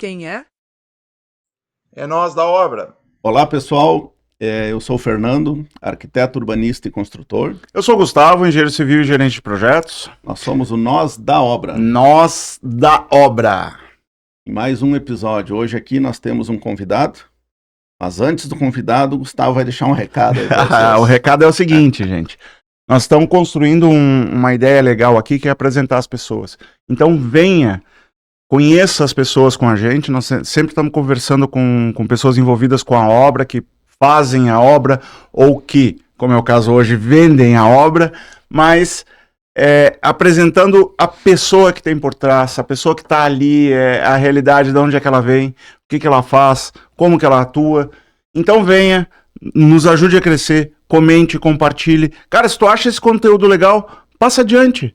Quem é? É nós da obra. Olá, pessoal. Eu sou o Fernando, arquiteto, urbanista e construtor. Eu sou o Gustavo, engenheiro civil e gerente de projetos. Nós somos o Nós da Obra. Nós da obra. Em mais um episódio. Hoje aqui nós temos um convidado. Mas antes do convidado, o Gustavo vai deixar um recado aí pra vocês. O recado é o seguinte, gente. Nós estamos construindo uma ideia legal aqui, que é apresentar as pessoas. Então venha, conheça as pessoas com a gente. Nós sempre estamos conversando com pessoas envolvidas com a obra, que fazem a obra, ou que, como é o caso hoje, vendem a obra, mas apresentando a pessoa que tem por trás, a pessoa que está ali, a realidade de onde é que ela vem, o que ela faz, como que ela atua. Então venha, nos ajude a crescer, comente, compartilhe. Cara, se tu acha esse conteúdo legal, passa adiante,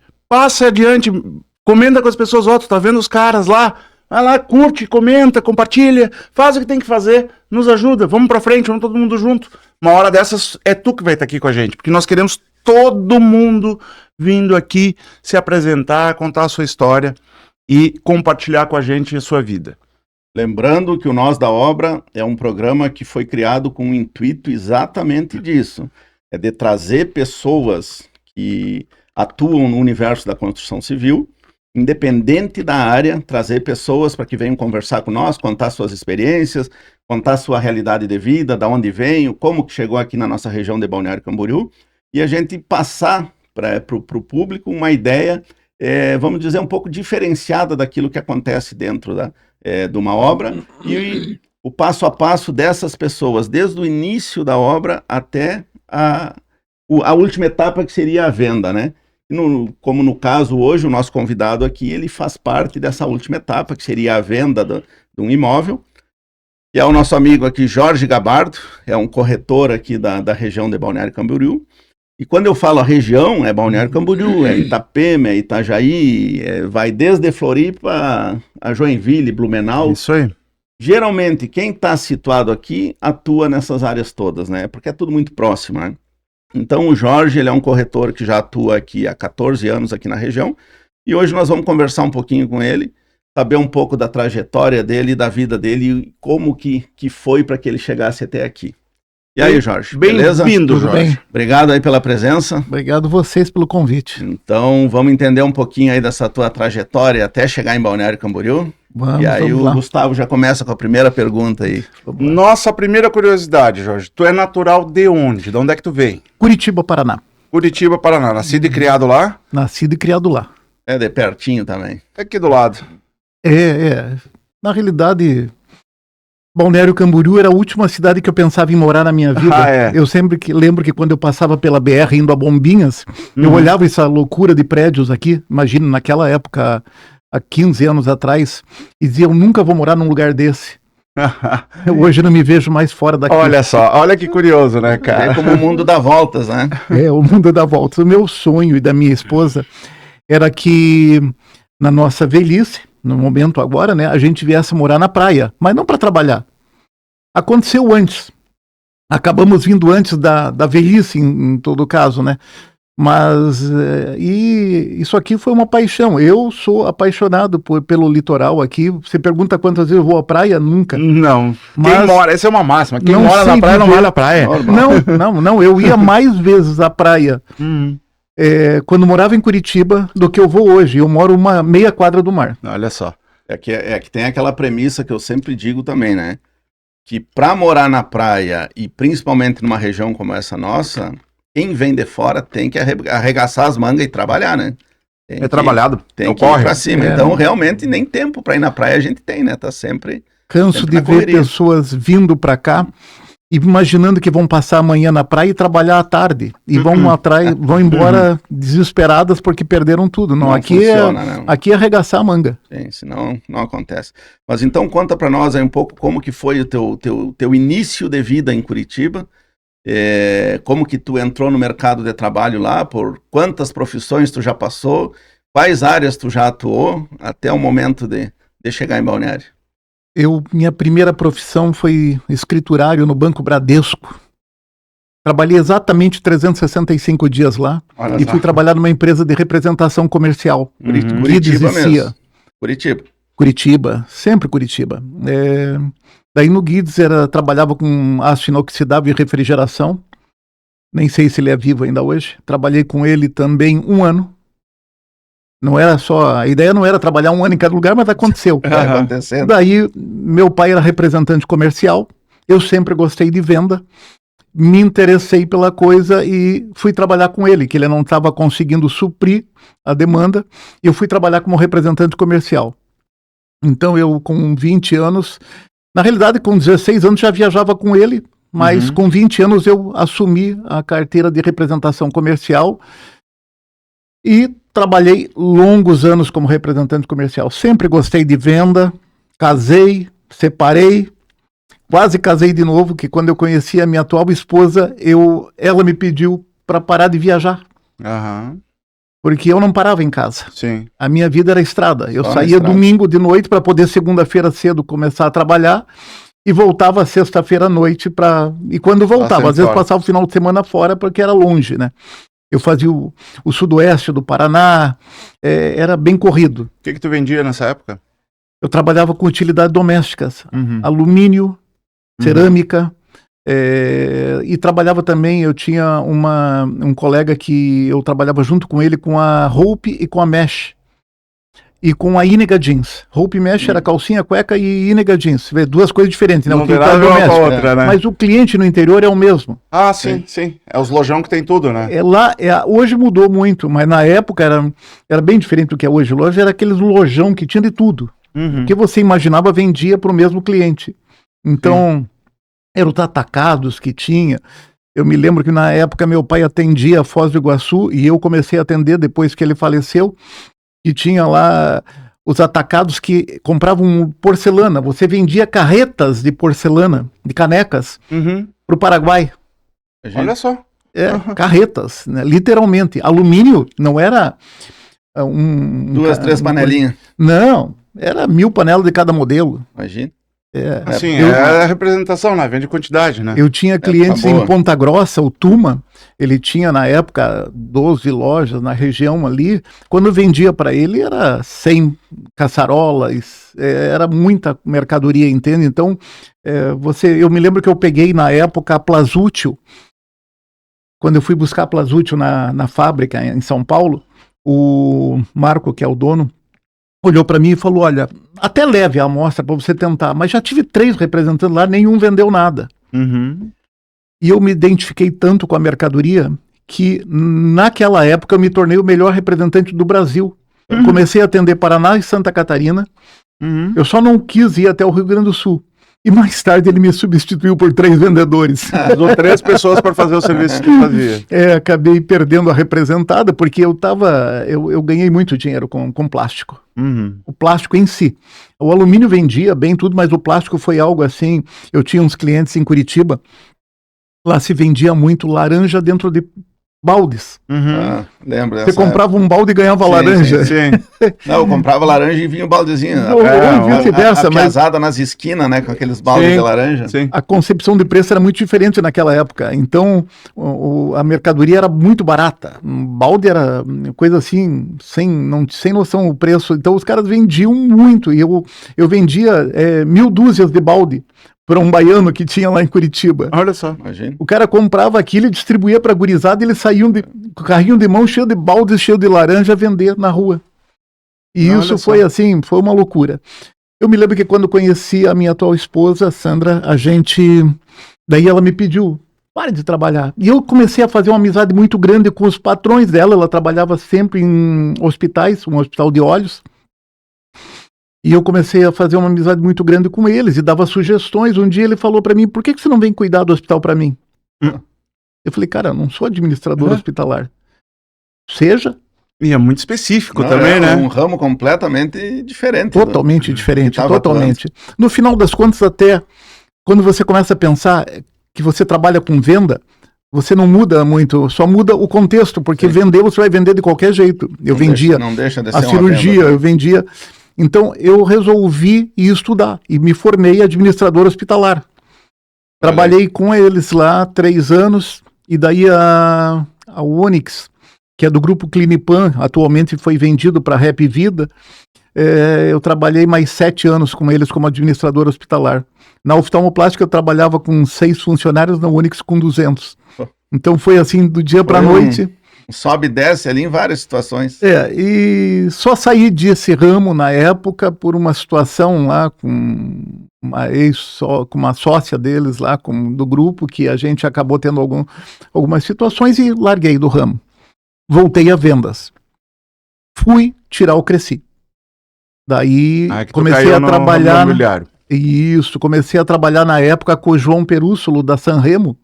comenta com as pessoas, tu tá vendo os caras lá, vai lá, curte, comenta, compartilha, faz o que tem que fazer, nos ajuda, vamos pra frente, vamos todo mundo junto. Uma hora dessas é tu que vai estar aqui com a gente, porque nós queremos todo mundo vindo aqui se apresentar, contar a sua história e compartilhar com a gente a sua vida. Lembrando que o Nós da Obra é um programa que foi criado com o intuito exatamente disso. É de trazer pessoas que atuam no universo da construção civil, independente da área, trazer pessoas para que venham conversar com nós, contar suas experiências, contar sua realidade de vida, da onde veio, como que chegou aqui na nossa região de Balneário Camboriú, e a gente passar para o público uma ideia, vamos dizer, um pouco diferenciada daquilo que acontece dentro de uma obra, e o passo a passo dessas pessoas, desde o início da obra até a última etapa, que seria a venda, né? Como no caso hoje, o nosso convidado aqui, ele faz parte dessa última etapa, que seria a venda de um imóvel, que é o nosso amigo aqui, Jorge Gabardo, é um corretor aqui da região de Balneário Camboriú. E quando eu falo a região, é Balneário Camboriú, é Itapema, é Itajaí, vai desde Floripa a Joinville, Blumenau. Isso aí. Geralmente, quem está situado aqui atua nessas áreas todas, né? Porque é tudo muito próximo, né? Então, o Jorge, ele é um corretor que já atua aqui há 14 anos aqui na região. E hoje nós vamos conversar um pouquinho com ele, saber um pouco da trajetória dele, da vida dele e como que foi para que ele chegasse até aqui. E aí, Jorge, beleza? Bem-vindo, Jorge. Bem. Obrigado aí pela presença. Obrigado vocês pelo convite. Então, vamos entender um pouquinho aí dessa tua trajetória até chegar em Balneário Camboriú. Vamos, e aí vamos o lá. Gustavo já começa com a primeira pergunta aí. Nossa primeira curiosidade, Jorge, tu é natural de onde? De onde é que tu vem? Curitiba, Paraná. Curitiba, Paraná, nascido e criado lá? Nascido e criado lá. É de pertinho também. É aqui do lado. Na realidade, Balneário Camboriú era a última cidade que eu pensava em morar na minha vida. Eu sempre lembro que quando eu passava pela BR indo a Bombinhas, eu olhava essa loucura de prédios aqui, imagina, naquela época, há 15 anos atrás, e dizia, eu nunca vou morar num lugar desse. Hoje eu não me vejo mais fora daqui. Olha só, olha que curioso, né, cara? É como o mundo dá voltas, né? O mundo dá voltas. O meu sonho e da minha esposa era que na nossa velhice, no momento agora, né, a gente viesse morar na praia, mas não para trabalhar. Aconteceu antes. Acabamos vindo antes da velhice, em todo caso, né? Mas isso aqui foi uma paixão. Eu sou apaixonado pelo litoral aqui. Você pergunta quantas vezes eu vou à praia? Nunca. Não. Mas essa é uma máxima. Quem mora na praia não vai na praia. Não. Eu ia mais vezes à praia quando morava em Curitiba do que eu vou hoje. Eu moro uma meia quadra do mar. Olha só. É que tem aquela premissa que eu sempre digo também, né? Que para morar na praia e principalmente numa região como essa nossa, quem vem de fora tem que arregaçar as mangas e trabalhar, né? Trabalhado. Tem que ir pra cima. Então, realmente, nem tempo para ir na praia a gente tem, né? Tá sempre... Canso sempre de ver pessoas vindo para cá, imaginando que vão passar amanhã na praia e trabalhar à tarde. E vão embora desesperadas porque perderam tudo. Não, aqui funciona, não. Aqui é arregaçar a manga. Sim, senão não acontece. Mas então conta para nós aí um pouco como que foi o teu início de vida em Curitiba, como que tu entrou no mercado de trabalho lá, por quantas profissões tu já passou, quais áreas tu já atuou até o momento de chegar em Balneário. Minha primeira profissão foi escriturário no Banco Bradesco. Trabalhei exatamente 365 dias lá. Fui trabalhar numa empresa de representação comercial. Curitiba mesmo. Curitiba. Curitiba, sempre Curitiba. Daí no Guides trabalhava com aço inoxidável e refrigeração. Nem sei se ele é vivo ainda hoje. Trabalhei com ele também 1 ano. Não era só... A ideia não era trabalhar 1 ano em cada lugar, mas aconteceu. Acontecendo. Daí meu pai era representante comercial. Eu sempre gostei de venda. Me interessei pela coisa e fui trabalhar com ele, que ele não estava conseguindo suprir a demanda. E eu fui trabalhar como representante comercial. Então eu, com 20 anos... Na realidade, com 16 anos já viajava com ele, mas com 20 anos eu assumi a carteira de representação comercial e trabalhei longos anos como representante comercial. Sempre gostei de venda, casei, separei, quase casei de novo, que quando eu conheci a minha atual esposa, ela me pediu para parar de viajar. Porque eu não parava em casa. Sim. A minha vida era estrada. Eu Só na saía estrada. domingo de noite para poder segunda-feira cedo começar a trabalhar e voltava sexta-feira à noite e quando voltava, Bastante às vezes fora. passava o final de semana fora porque era longe, né? Eu fazia o sudoeste do Paraná, era bem corrido. O que tu vendia nessa época? Eu trabalhava com utilidades domésticas, alumínio, cerâmica, e trabalhava também, eu tinha um colega que eu trabalhava junto com ele com a Hope e com a Mesh. E com a Inega Jeans. Hope e Mesh era calcinha, cueca e Inega Jeans. Vê, 2 coisas diferentes, né? Não Utilidade virava uma com a doméstica. outra, né? Mas o cliente no interior é o mesmo. Ah, sim. É os lojão que tem tudo, né? Hoje mudou muito, mas na época era bem diferente do que é hoje. Loja era aqueles lojão que tinha de tudo. O que você imaginava vendia para o mesmo cliente. Então, eram os atacados que tinha. Eu me lembro que na época meu pai atendia a Foz do Iguaçu e eu comecei a atender depois que ele faleceu. E tinha lá os atacados que compravam porcelana. Você vendia carretas de porcelana, de canecas, para o Paraguai. Olha só. Carretas, né? Literalmente. Alumínio não era 2, 3 panelinhas. Não, era 1000 panelas de cada modelo. Imagina. Assim, é a representação, né? Vende quantidade, né? Eu tinha clientes boa. em Ponta Grossa, o Tuma, ele tinha na época 12 lojas na região ali. Quando eu vendia para ele era 100 caçarolas, era muita mercadoria, entende? Então, eu me lembro que eu peguei na época a Plazútil. Quando eu fui buscar a Plazútil na fábrica em São Paulo, o Marco, que é o dono, olhou para mim e falou, olha, até leve a amostra para você tentar, mas já tive 3 representantes lá, nenhum vendeu nada. E eu me identifiquei tanto com a mercadoria que naquela época eu me tornei o melhor representante do Brasil. Eu comecei a atender Paraná e Santa Catarina, eu só não quis ir até o Rio Grande do Sul. E mais tarde ele me substituiu por 3 vendedores. Usou 3 pessoas para fazer o serviço que fazia. Acabei perdendo a representada, porque eu ganhei muito dinheiro com plástico. O plástico em si. O alumínio vendia bem tudo, mas o plástico foi algo assim. Eu tinha uns clientes em Curitiba, lá se vendia muito laranja dentro de baldes. Lembro. Você comprava um balde e ganhava laranja. Sim. Não, eu comprava laranja e vinha o baldezinho. Ou vice-versa, a piazada nas esquinas, né? Com aqueles baldes de laranja. Sim. A concepção de preço era muito diferente naquela época. Então, a mercadoria era muito barata. Um balde era coisa assim, sem noção o preço. Então, os caras vendiam muito. E eu vendia 1000 dúzias de balde para um baiano que tinha lá em Curitiba. Olha só. Imagina. O cara comprava aquilo e distribuía para a gurizada, e eles saíam com o carrinho de mão cheio de baldes, cheio de laranja, a vender na rua. E Olha isso só. foi assim, foi uma loucura. Eu me lembro que quando conheci a minha atual esposa, Sandra, daí ela me pediu, pare de trabalhar. E eu comecei a fazer uma amizade muito grande com os patrões dela. Ela trabalhava sempre em hospitais, um hospital de olhos. E eu comecei a fazer uma amizade muito grande com eles e dava sugestões. Um dia ele falou para mim, por que você não vem cuidar do hospital para mim? Eu falei, cara, eu não sou administrador hospitalar. Seja. E é muito específico Não, também, né? Um ramo completamente diferente. Totalmente diferente, que tava totalmente. No final das contas, até quando você começa a pensar que você trabalha com venda, você não muda muito, só muda o contexto, porque vender você vai vender de qualquer jeito. Eu vendia não deixa de ser a uma cirurgia, venda. eu vendia. Então eu resolvi ir estudar e me formei administrador hospitalar. Trabalhei com eles lá 3 anos e daí a Onyx, que é do grupo Clinipan, atualmente foi vendido para Rap Vida, eu trabalhei mais 7 anos com eles como administrador hospitalar. Na oftalmoplástica eu trabalhava com 6 funcionários, na Unix com 200. Então foi assim, do dia para a noite. Sobe e desce ali em várias situações. E só saí desse ramo na época por uma situação lá com uma sócia deles lá, do grupo, que a gente acabou tendo algumas situações e larguei do ramo. Voltei a vendas. Fui tirar o Cresci. Daí comecei a trabalhar. Isso, comecei a trabalhar na época com o João Perússolo da Sanremo,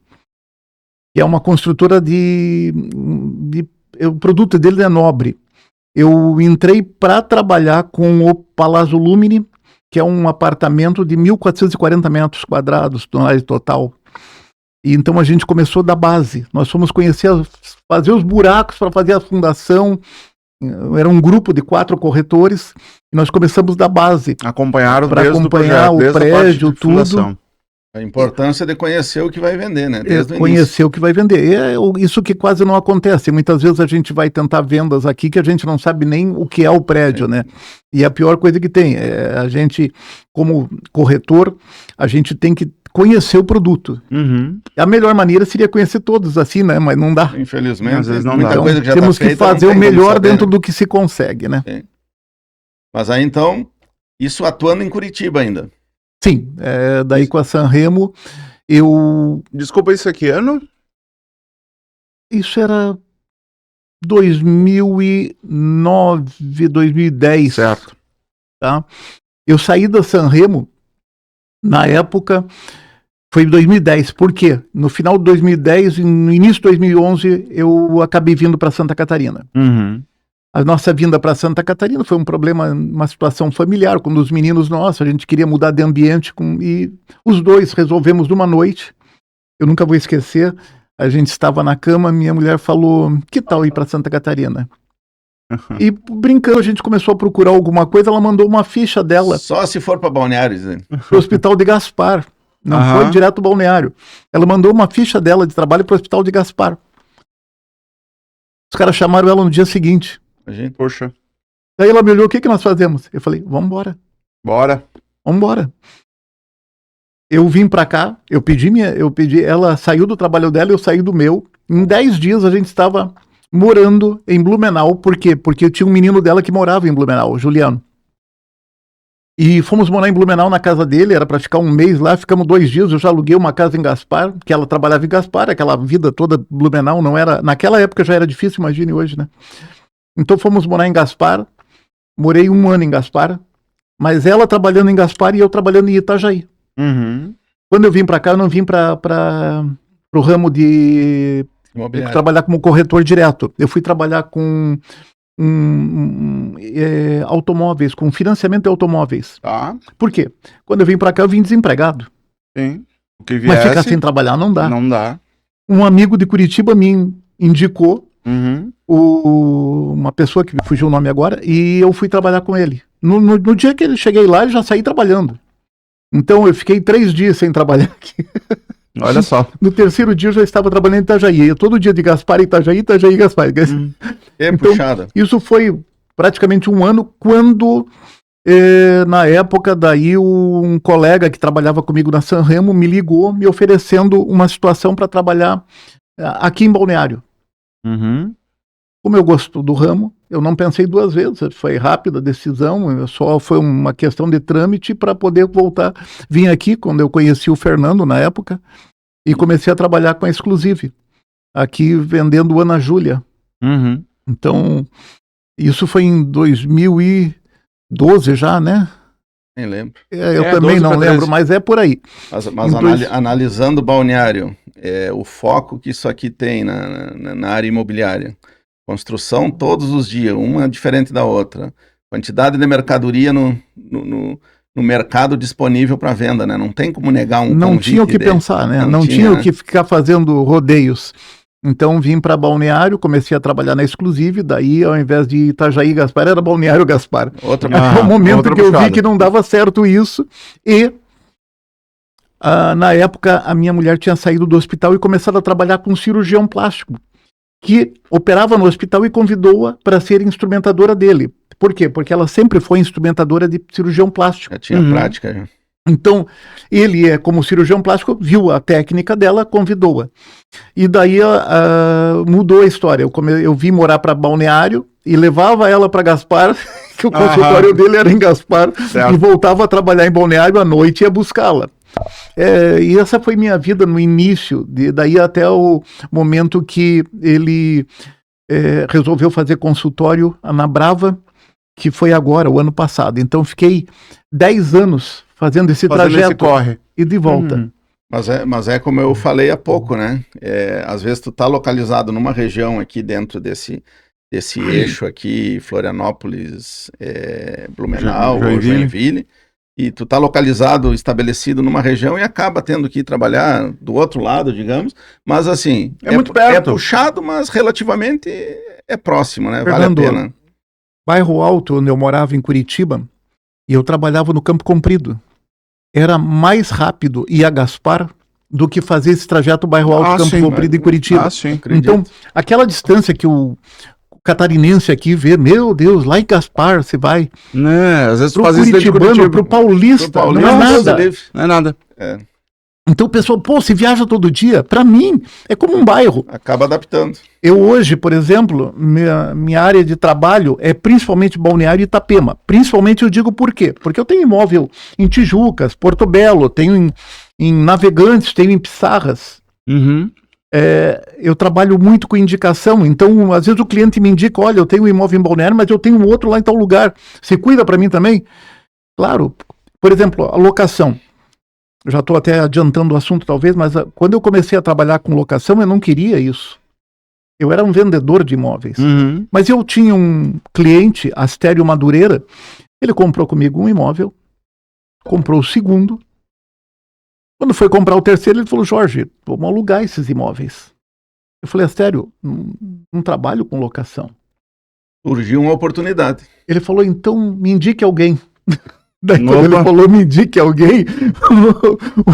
que é uma construtora o produto dele é nobre. Eu entrei para trabalhar com o Palazzo Lumini, que é um apartamento de 1.440 metros quadrados, total. E então a gente começou da base. Nós fomos fazer os buracos para fazer a fundação. Era um grupo de 4 corretores e nós começamos da base. Acompanharam para acompanhar o prédio, tudo. A importância de conhecer o que vai vender, né? Desde conhecer o que vai vender. Isso que quase não acontece. Muitas vezes a gente vai tentar vendas aqui que a gente não sabe nem o que é o prédio, né? E a pior coisa que tem é a gente, como corretor, a gente tem que conhecer o produto. A melhor maneira seria conhecer todos assim, né? Mas não dá. Infelizmente, às vezes não muita dá. coisa que já temos tá que feita, fazer o melhor dentro do que se consegue, né? Sim. Mas aí então, isso atuando em Curitiba ainda. Sim, daí com a Sanremo, eu... Desculpa, isso aqui ano? Isso era 2009, 2010. Certo. Tá? Eu saí da Sanremo, na época, foi em 2010. Por quê? No final de 2010 e no início de 2011, eu acabei vindo para Santa Catarina. A nossa vinda para Santa Catarina foi um problema, uma situação familiar, com um dos meninos nossos, a gente queria mudar de ambiente e os dois resolvemos numa noite. Eu nunca vou esquecer, a gente estava na cama, minha mulher falou, que tal ir para Santa Catarina? E brincando, a gente começou a procurar alguma coisa, ela mandou uma ficha dela. Só se for para Balneário, Zé. Pro Hospital de Gaspar, não foi direto ao Balneário. Ela mandou uma ficha dela de trabalho pro Hospital de Gaspar. Os caras chamaram ela no dia seguinte. Poxa. Daí ela me olhou, o que nós fazemos? Eu falei, vamos embora. Bora. Vamos embora. Eu vim pra cá, eu pedi, ela saiu do trabalho dela, eu saí do meu. Em 10 dias a gente estava morando em Blumenau. Por quê? Porque eu tinha um menino dela que morava em Blumenau, o Juliano. E fomos morar em Blumenau na casa dele, era pra ficar um mês lá, ficamos 2 dias, eu já aluguei uma casa em Gaspar, que ela trabalhava em Gaspar, aquela vida toda Blumenau não era, naquela época já era difícil, imagine hoje, né? Então fomos morar em Gaspar, morei 1 ano em Gaspar, mas ela trabalhando em Gaspar e eu trabalhando em Itajaí. Quando eu vim para cá, eu não vim para o ramo de trabalhar como corretor direto. Eu fui trabalhar com automóveis, com financiamento de automóveis. Tá. Por quê? Quando eu vim para cá, eu vim desempregado. Sim. O que viesse, mas ficar sem trabalhar não dá. Não dá. Um amigo de Curitiba me indicou uma pessoa que fugiu o nome agora, e eu fui trabalhar com ele. No dia que ele cheguei lá, ele já saí trabalhando. Então eu fiquei 3 dias sem trabalhar aqui. Olha só. No 3º dia eu já estava trabalhando em Itajaí. Eu, todo dia de Gaspar em Itajaí, Itajaí, Gaspar. Então, puxada. Isso foi praticamente 1 ano, quando na época daí um colega que trabalhava comigo na Sanremo me ligou me oferecendo uma situação para trabalhar aqui em Balneário. Como eu gosto do ramo, eu não pensei 2 vezes, foi rápida a decisão, só foi uma questão de trâmite para poder voltar. Vim aqui quando eu conheci o Fernando na época e comecei a trabalhar com a Exclusive, aqui vendendo Ana Júlia. Então, isso foi em 2012 já, né? Nem lembro. Eu também não lembro, mas é por aí. Mas analisando o Balneário, o foco que isso aqui tem na área imobiliária, construção todos os dias, uma diferente da outra, quantidade de mercadoria no mercado disponível para venda, né? Não tem como negar um Não tinha o que pensar, né? Não tinha o que ficar fazendo rodeios. Então vim para Balneário, comecei a trabalhar na Exclusive, daí ao invés de Itajaí Gaspar, era Balneário Gaspar. Até o momento que eu vi que não dava certo isso, e na época a minha mulher tinha saído do hospital e começado a trabalhar com cirurgião plástico. que operava no hospital e convidou-a para ser instrumentadora dele. Por quê? Porque ela sempre foi instrumentadora de cirurgião plástico. Já tinha prática. Já. Então, ele, como cirurgião plástico, viu a técnica dela, convidou-a. E daí mudou a história. Eu vim morar para Balneário e levava ela para Gaspar, que o consultório dele era em Gaspar, e voltava a trabalhar em Balneário à noite e ia buscá-la. E essa foi minha vida no início, daí até o momento que ele resolveu fazer consultório na Brava, que foi agora, o ano passado. Então fiquei 10 anos fazendo esse trajeto e de volta. Mas é como eu falei há pouco, né? Às vezes tu tá localizado numa região aqui dentro desse eixo aqui, Florianópolis, Blumenau ou Joinville, e tu tá localizado, estabelecido numa região e acaba tendo que ir trabalhar do outro lado, digamos, mas assim, muito perto. É puxado, mas relativamente é próximo, né? Fernando, vale a pena. Bairro Alto, onde eu morava em Curitiba, e eu trabalhava no Campo Comprido. Era mais rápido ir a Gaspar do que fazer esse trajeto Bairro Alto, Campo Comprido em Curitiba. Então, aquela distância que o catarinense aqui vê, meu Deus, lá em Gaspar você vai. Às vezes pro curitibano, pro paulista, não é nada. Não é nada. Então o pessoal, se viaja todo dia, para mim é como um bairro. Acaba adaptando. Eu hoje, por exemplo, minha área de trabalho é principalmente Balneário e Itapema. Principalmente eu digo por quê? Porque eu tenho imóvel em Tijucas, Porto Belo, tenho em Navegantes, tenho em Pissarras. Eu trabalho muito com indicação, então às vezes o cliente me indica, olha, eu tenho um imóvel em Balneário, mas eu tenho um outro lá em tal lugar. Você cuida para mim também? Claro. Por exemplo, a locação. Eu já estou até adiantando o assunto talvez, mas quando eu comecei a trabalhar com locação, eu não queria isso. Eu era um vendedor de imóveis. Mas eu tinha um cliente, Astério Madureira, ele comprou comigo um imóvel, comprou o segundo. Quando foi comprar o terceiro, ele falou, Jorge, vamos alugar esses imóveis. Eu falei, Astério, não trabalho com locação. Surgiu uma oportunidade. Ele falou, então me indique alguém. Daí quando ele falou, me indique alguém,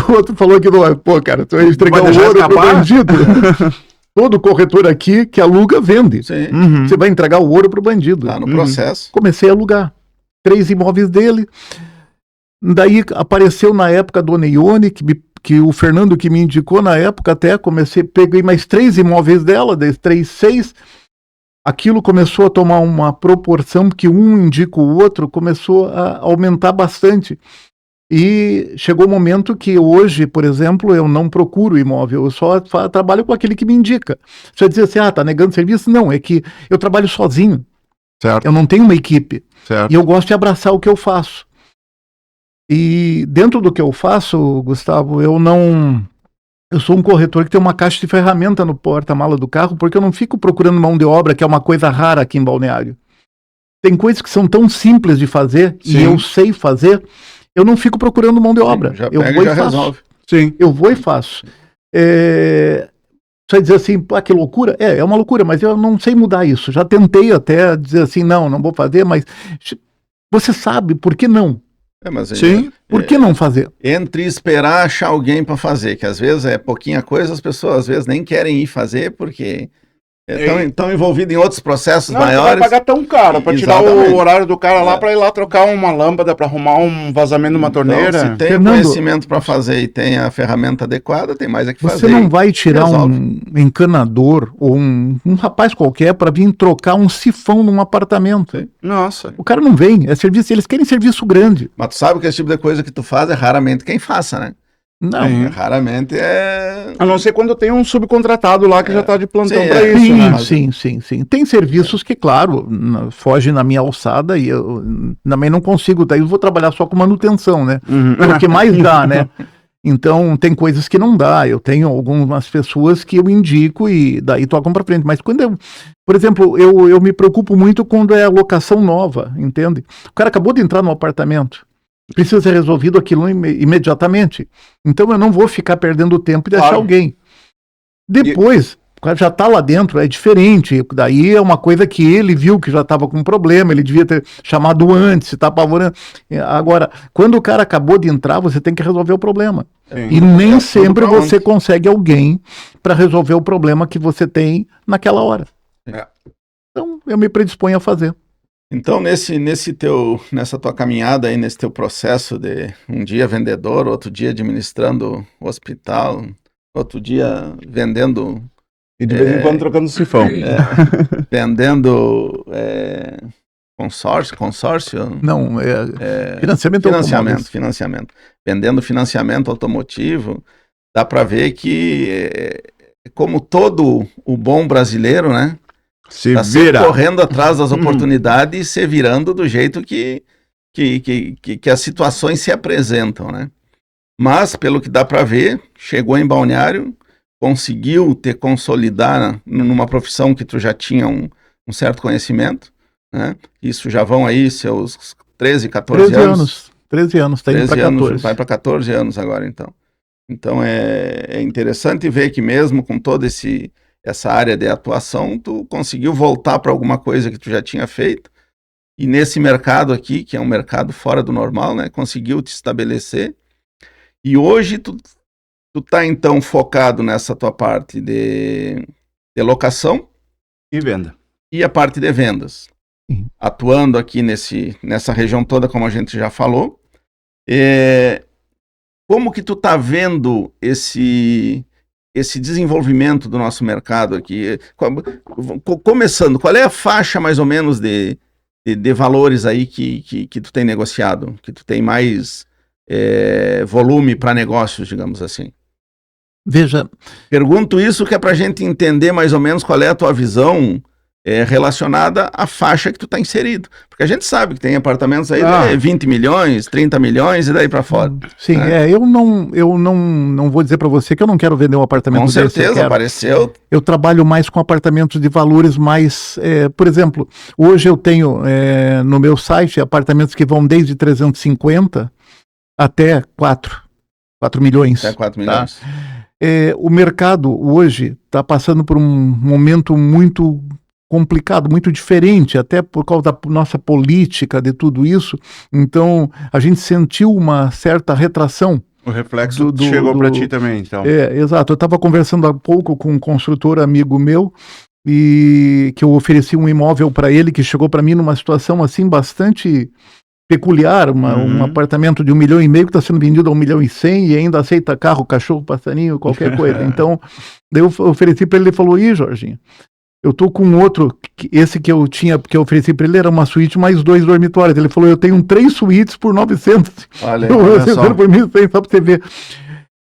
o outro falou que não, pô, cara, tu vai entregar o ouro pro bandido. Todo corretor aqui que aluga, vende. Você vai entregar o ouro pro bandido. Tá no processo. Comecei a alugar 3 imóveis dele. Daí apareceu na época a Dona Ione, que o Fernando que me indicou na época, até peguei mais 3 imóveis dela, 3, 6. Aquilo começou a tomar uma proporção que um indica o outro, começou a aumentar bastante. E chegou o momento que hoje, por exemplo, eu não procuro imóvel, eu só trabalho com aquele que me indica. Você vai dizer assim, tá negando serviço? Não, é que eu trabalho sozinho. Certo. Eu não tenho uma equipe. Certo. E eu gosto de abraçar o que eu faço. E dentro do que eu faço, Gustavo, eu sou um corretor que tem uma caixa de ferramenta no porta-mala do carro, porque eu não fico procurando mão de obra, que é uma coisa rara aqui em Balneário. Tem coisas que são tão simples de fazer, e eu sei fazer, eu não fico procurando mão de obra. Eu vou e faço. Resolve. Sim. Eu vou e faço. Você vai dizer assim, que loucura? É uma loucura, mas eu não sei mudar isso. Já tentei até dizer assim, não vou fazer, mas você sabe, por que não? Sim. Por que não fazer? Entre esperar achar alguém para fazer, que às vezes é pouquinha coisa, as pessoas às vezes nem querem ir fazer porque estão envolvidas em outros processos maiores. Vai pagar tão caro para tirar o horário do cara lá para ir lá trocar uma lâmpada, para arrumar um vazamento numa torneira. Se tem Fernando, conhecimento para fazer e tem a ferramenta adequada, tem mais que fazer. Você não vai tirar um encanador ou um rapaz qualquer para vir trocar um sifão num apartamento. Nossa. O cara não vem, é serviço, eles querem serviço grande. Mas tu sabe que esse tipo de coisa que tu faz é raramente quem faça, né? Não. Raramente é... A não ser quando tem um subcontratado lá que já está de plantão para isso, sim, né? Sim. Tem serviços que, claro, fogem na minha alçada e eu também não consigo, daí eu vou trabalhar só com manutenção, né? É o que mais dá, né? Então, tem coisas que não dá. Eu tenho algumas pessoas que eu indico e daí tocam para frente. Mas quando por exemplo, eu me preocupo muito quando é locação nova, entende? O cara acabou de entrar no apartamento. Precisa ser resolvido aquilo imediatamente. Então eu não vou ficar perdendo tempo de achar alguém. Depois, O cara já está lá dentro, é diferente. Daí é uma coisa que ele viu que já estava com um problema, ele devia ter chamado antes, se está apavorando. Agora, quando o cara acabou de entrar, você tem que resolver o problema. Sim. E nem sempre você consegue alguém para resolver o problema que você tem naquela hora. Então, eu me predisponho a fazer. Então, nessa tua caminhada aí, nesse teu processo de um dia vendedor, outro dia administrando o hospital, outro dia vendendo... E de vez em quando trocando sifão. Vendendo consórcio? Não, Financiamento. Vendendo financiamento automotivo, dá para ver que, como todo o bom brasileiro, né? Se sempre correndo atrás das oportunidades e se virando do jeito que as situações se apresentam, né? Mas, pelo que dá para ver, chegou em Balneário, conseguiu te consolidar numa profissão que tu já tinha um certo conhecimento, né? Isso já vão aí seus 13, 14 anos. 13 anos, tá indo para 14. Vai para 14 anos agora, então. Então é interessante ver que mesmo com toda essa área de atuação, tu conseguiu voltar para alguma coisa que tu já tinha feito, e nesse mercado aqui, que é um mercado fora do normal, né? Conseguiu te estabelecer, e hoje tu tá então focado nessa tua parte de locação e venda. E a parte de vendas. Atuando aqui nessa região toda, como a gente já falou. Como que tu tá vendo esse desenvolvimento do nosso mercado aqui? Começando, qual é a faixa mais ou menos de valores aí que tu tem negociado? Que tu tem mais volume para negócios, digamos assim? Veja... Pergunto isso que é para a gente entender mais ou menos qual é a tua visão relacionada à faixa que tu está inserido. Porque a gente sabe que tem apartamentos aí de 20 milhões, 30 milhões e daí para fora. Sim, né? Eu não vou dizer para você que eu não quero vender um apartamento desse. Com certeza, apareceu. Eu trabalho mais com apartamentos de valores mais... por exemplo, hoje eu tenho no meu site apartamentos que vão desde 350 até 4 milhões. Até 4 milhões. Tá? O mercado hoje está passando por um momento muito complicado, muito diferente, até por causa da nossa política, de tudo isso. Então, a gente sentiu uma certa retração. O reflexo chegou para ti também, então. Exato. Eu estava conversando há pouco com um construtor amigo meu, e que eu ofereci um imóvel para ele, que chegou para mim numa situação assim bastante peculiar, um apartamento de 1,5 milhão que está sendo vendido a 1,1 milhão e ainda aceita carro, cachorro, passarinho, qualquer coisa. Então, daí eu ofereci para ele, ele falou: "Ih, Jorginho, eu tô com outro, esse que eu ofereci para ele era uma suíte mais 2 dormitórios." Ele falou: "Eu tenho 3 suítes por 900. Olha só. Por 1.100, só para você ver.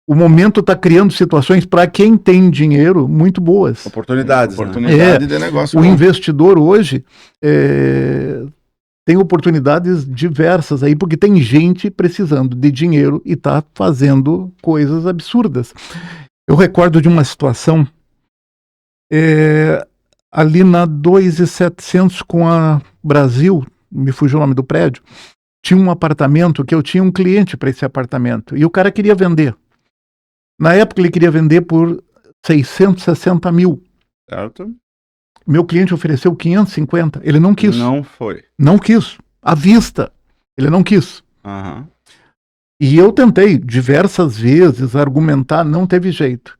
O momento está criando situações para quem tem dinheiro muito boas. Oportunidades. Oportunidade de negócio. O investidor hoje tem oportunidades diversas aí, porque tem gente precisando de dinheiro e está fazendo coisas absurdas. Eu recordo de uma situação ali na 2.700 com a Brasil, me fugiu o nome do prédio, tinha um apartamento que eu tinha um cliente para esse apartamento, e o cara queria vender. Na época ele queria vender por 660 mil. Certo. Meu cliente ofereceu 550, ele não quis. Não foi. Não quis. À vista, ele não quis. Uhum. E eu tentei diversas vezes argumentar, não teve jeito.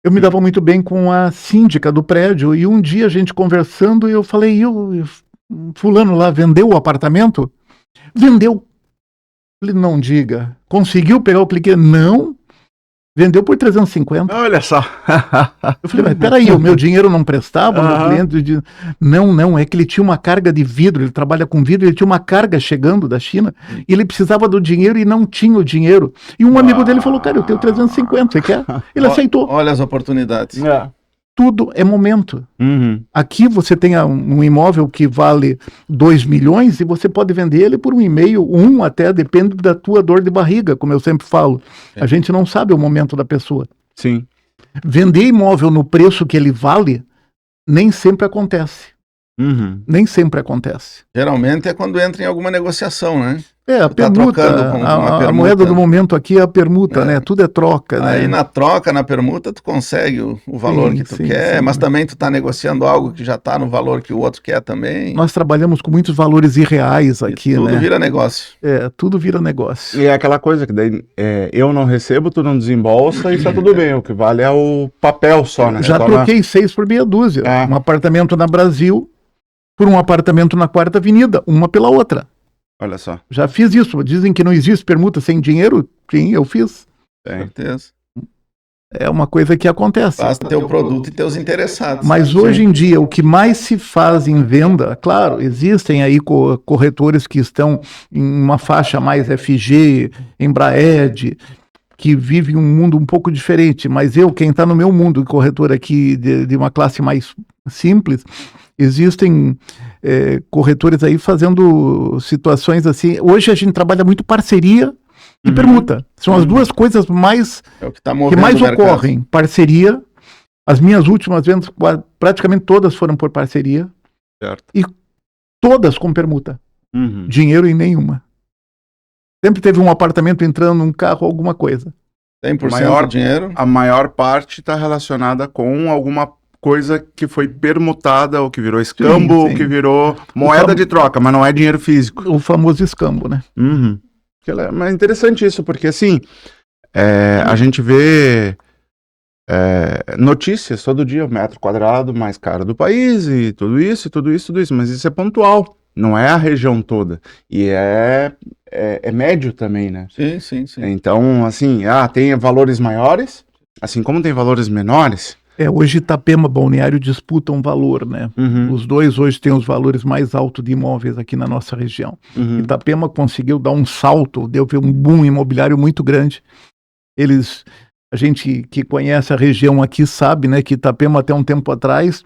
Eu me dava muito bem com a síndica do prédio, e um dia a gente conversando, eu falei: fulano lá vendeu o apartamento? Vendeu. Ele: não diga. Conseguiu pegar o clique? Não. Vendeu por 350. Olha só. Eu falei: mas peraí, o meu dinheiro não prestava? O meu cliente... Não, é que ele tinha uma carga de vidro, ele trabalha com vidro, ele tinha uma carga chegando da China, e ele precisava do dinheiro e não tinha o dinheiro. E um amigo dele falou: cara, eu tenho 350, você quer? Ele aceitou. Olha as oportunidades. Tudo é momento. Uhum. Aqui você tem um imóvel que vale 2 milhões e você pode vender ele por 1,5, até, depende da tua dor de barriga, como eu sempre falo. A gente não sabe o momento da pessoa. Sim. Vender imóvel no preço que ele vale nem sempre acontece. Uhum. Nem sempre acontece. Geralmente é quando entra em alguma negociação, né? A Tu tá permuta, trocando com uma a permuta. moeda do momento aqui é a permuta, É. né? Tudo é troca, Aí né? na troca, na permuta, tu consegue o valor Sim, que tu sim, quer, sim. mas também tu tá negociando algo que já tá no valor que o outro quer também. Nós trabalhamos com muitos valores irreais E aqui, tudo né? vira negócio. Tudo vira negócio. E é aquela coisa que daí eu não recebo, tu não desembolsa, isso é tudo bem. O que vale é o papel só, né? Já Se torna- troquei 6 por meia dúzia. É. Um apartamento na Brasil por um apartamento na Quarta Avenida, uma pela outra. Olha só. Já fiz isso. Dizem que não existe permuta sem dinheiro. Sim, eu fiz. Com Tem. certeza. É uma coisa que acontece. Basta ter o produto e ter os interessados. Mas hoje em dia, o que mais se faz em venda, claro, existem aí corretores que estão em uma faixa mais FG, Embraed, que vivem um mundo um pouco diferente, mas quem está no meu mundo, corretor aqui de uma classe mais simples, existem corretores aí fazendo situações assim. Hoje a gente trabalha muito parceria e permuta. São as duas coisas mais É o que tá que movendo mais o mercado. ocorrem. Parceria. As minhas últimas vendas, praticamente todas foram por parceria. Certo. E todas com permuta. Uhum. Dinheiro em nenhuma. Sempre teve um apartamento entrando num carro, alguma coisa. 100% Maior- do dinheiro. A maior parte está relacionada com alguma coisa que foi permutada, ou que virou escambo, Sim, ou sim. que virou moeda de troca, mas não é dinheiro físico. O famoso escambo, né? Uhum. Mas é interessante isso, porque assim, a gente vê notícias todo dia, o metro quadrado mais caro do país, e tudo isso, mas isso é pontual, não é a região toda. E é médio também, né? Sim, sim, sim. Então, assim, tem valores maiores, assim como tem valores menores. Hoje Itapema, Balneário disputam valor, né? Uhum, Os dois hoje têm os valores mais altos de imóveis aqui na nossa região. uhum. Itapema conseguiu dar um salto, deu um boom imobiliário muito grande. A gente que conhece a região aqui sabe, né, que Itapema até um tempo atrás,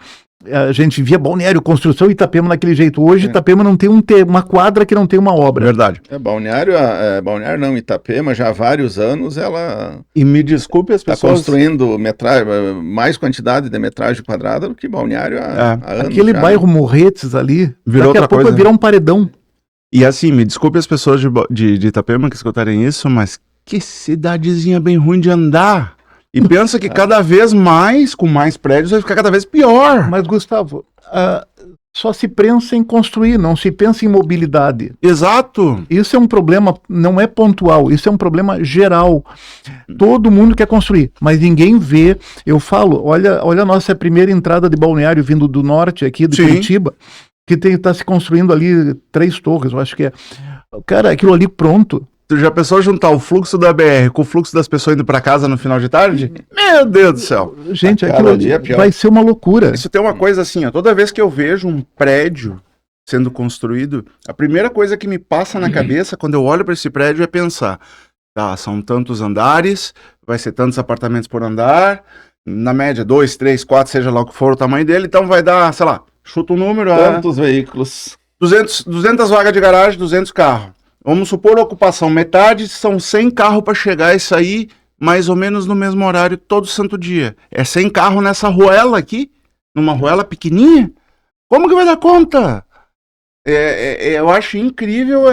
a gente via Balneário, construção, Itapema naquele jeito. Hoje Itapema não tem uma quadra que não tem uma obra. Verdade. Balneário não, Itapema, já há vários anos, ela E me desculpe as está pessoas... construindo mais quantidade de metragem quadrada do que Balneário há anos. Aquele já, bairro Morretes ali, Virou daqui a outra pouco coisa. vai virar um paredão. E assim, me desculpe as pessoas de Itapema que escutarem isso, mas que cidadezinha bem ruim de andar. E pensa que cada vez mais, com mais prédios, vai ficar cada vez pior. Mas, Gustavo, só se pensa em construir, não se pensa em mobilidade. Exato. Isso é um problema, não é pontual, isso é um problema geral. Todo mundo quer construir, mas ninguém vê. Eu falo, olha a nossa primeira entrada de Balneário vindo do norte aqui, de Sim. Curitiba, que está se construindo ali 3 torres, eu acho que é. Cara, aquilo ali pronto. Tu já pensou juntar o fluxo da BR com o fluxo das pessoas indo pra casa no final de tarde? Meu Deus do céu. Gente, Cada aquilo ali dia é pior. vai ser uma loucura. Isso tem uma coisa assim, ó, toda vez que eu vejo um prédio sendo construído, a primeira coisa que me passa na cabeça quando eu olho para esse prédio é pensar, são tantos andares, vai ser tantos apartamentos por andar, na média 2, 3, 4, seja lá o que for o tamanho dele, então vai dar, sei lá, chuta o número, Quantos veículos? 200 vagas de garagem, 200 carros. Vamos supor a ocupação, metade são 100 carros para chegar e sair mais ou menos no mesmo horário todo santo dia. É 100 carros nessa ruela aqui, numa ruela pequenininha. Como que vai dar conta? Eu acho incrível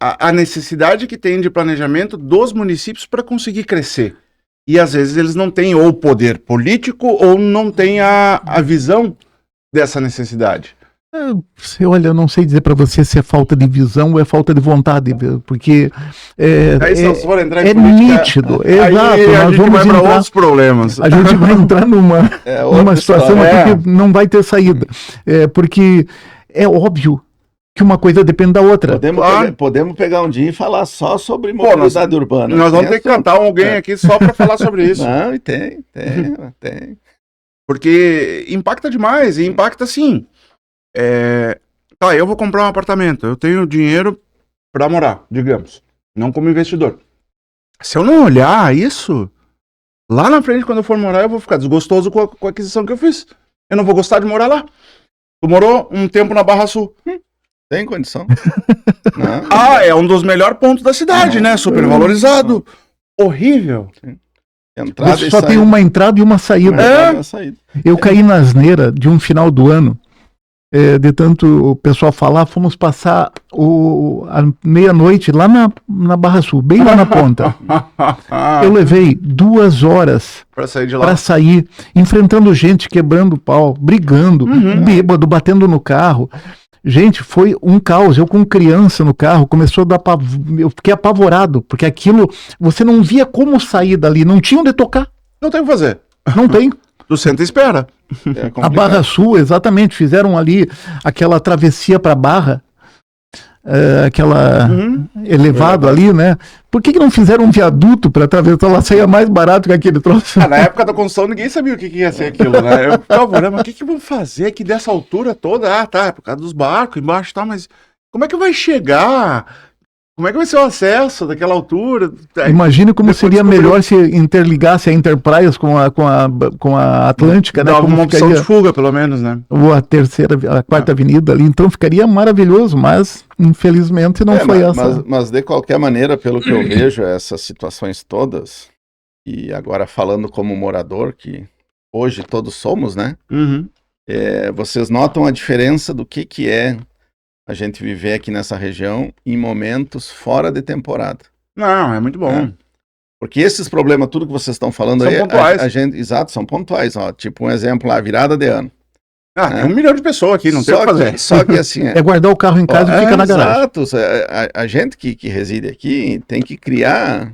a necessidade que tem de planejamento dos municípios para conseguir crescer. E às vezes eles não têm ou poder político ou não têm a visão dessa necessidade. Olha, eu não sei dizer para você se é falta de visão ou é falta de vontade, porque Aí, se for entrar em é política, nítido. aí Exato, a nós gente vamos vai para entrar, outros problemas. a gente vai entrar numa outra situação história. aqui que não vai ter saída, porque é óbvio que uma coisa depende da outra. Podemos pegar um dia e falar só sobre mobilidade urbana. Nós vamos ter que cantar alguém aqui só para falar sobre isso. Não, e tem. Porque impacta demais, e impacta assim. Eu vou comprar um apartamento, eu tenho dinheiro para morar, digamos, não como investidor. Se eu não olhar isso, lá na frente, quando eu for morar, eu vou ficar desgostoso com a aquisição que eu fiz. Eu não vou gostar de morar lá. Tu morou um tempo na Barra Sul. Tem condição. É um dos melhores pontos da cidade, né? Super valorizado. Horrível. Entrada Você só tem uma entrada e uma saída. Uma saída. Eu caí na asneira de um final do ano de tanto o pessoal falar, fomos passar a meia-noite lá na Barra Sul, bem lá na ponta. Eu levei 2 horas Pra sair de lá. para sair, enfrentando gente, quebrando pau, brigando, bêbado, batendo no carro. Gente, foi um caos. Eu com criança no carro, começou a dar eu fiquei apavorado, porque aquilo, você não via como sair dali, não tinha onde tocar. Não tem o que fazer. Não tem. Tu senta e espera. A Barra Sul, exatamente, fizeram ali aquela travessia para Barra, aquela elevado ali, né? Por que não fizeram um viaduto para atravessar? Ela saía mais barato que aquele troço. Na época da construção, ninguém sabia o que ia ser aquilo, né? Eu ficava olhando, mas o que vão fazer aqui dessa altura toda? Ah, tá, é por causa dos barcos embaixo, tá, mas como é que vai chegar? Como é que vai ser o acesso daquela altura? Imagine como seria melhor se interligasse a Enterprise com a Atlântica, né? Dava Como uma opção ficaria, de fuga, pelo menos, né? ou a quarta avenida ali, então ficaria maravilhoso, mas infelizmente não foi essa. Mas de qualquer maneira, pelo que eu vejo, essas situações todas, e agora falando como morador, que hoje todos somos, né? Vocês notam a diferença do que é a gente viver aqui nessa região em momentos fora de temporada. Não, é muito bom. Porque esses problemas, tudo que vocês estão falando são aí, pontuais. Exato, são pontuais. Ó, tipo um exemplo lá, virada de ano. Tem 1 milhão de pessoas aqui, não tem o que fazer. Só que assim... É guardar o carro em casa e fica na garagem. Exato. A gente que reside aqui tem que criar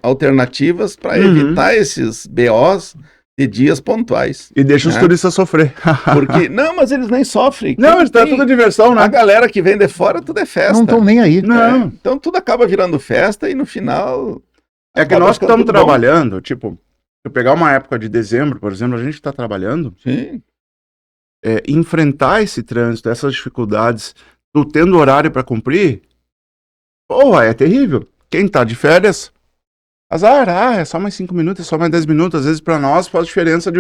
alternativas para evitar esses BOs de dias pontuais. E deixa os turistas sofrer. Porque, não, mas eles nem sofrem. Não, está tudo diversão, né? A galera que vem de fora, tudo é festa. Não estão nem aí. Não. Então tudo acaba virando festa e no final... É que nós que estamos trabalhando, tipo, se eu pegar uma época de dezembro, por exemplo, a gente está trabalhando, Sim. Enfrentar esse trânsito, essas dificuldades, tu tendo horário para cumprir, porra, é terrível. Quem tá de férias, azar, é só mais 5 minutos, é só mais 10 minutos. Às vezes para nós faz diferença de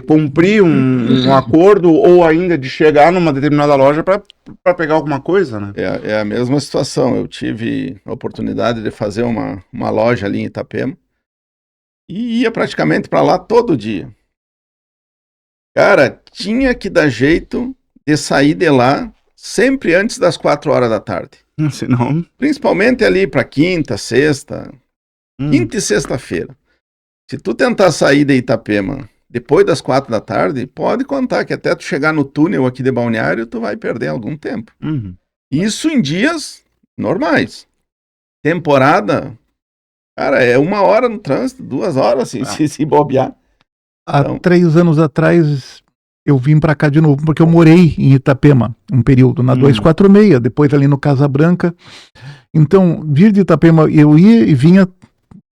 cumprir um acordo ou ainda de chegar numa determinada loja para pegar alguma coisa, né? É a mesma situação. Eu tive a oportunidade de fazer uma loja ali em Itapema e ia praticamente para lá todo dia. Cara, tinha que dar jeito de sair de lá sempre antes das 4 horas da tarde. Senão... Principalmente ali para quinta, sexta. Quinta e sexta-feira. Se tu tentar sair de Itapema depois das 4 da tarde, pode contar que até tu chegar no túnel aqui de Balneário, tu vai perder algum tempo. Isso em dias normais. Temporada, cara, é 1 hora no trânsito, 2 horas se bobear. Há 3 anos atrás, eu vim para cá de novo, porque eu morei em Itapema um período, na 246, depois ali no Casa Branca. Então, vir de Itapema, eu ia e vinha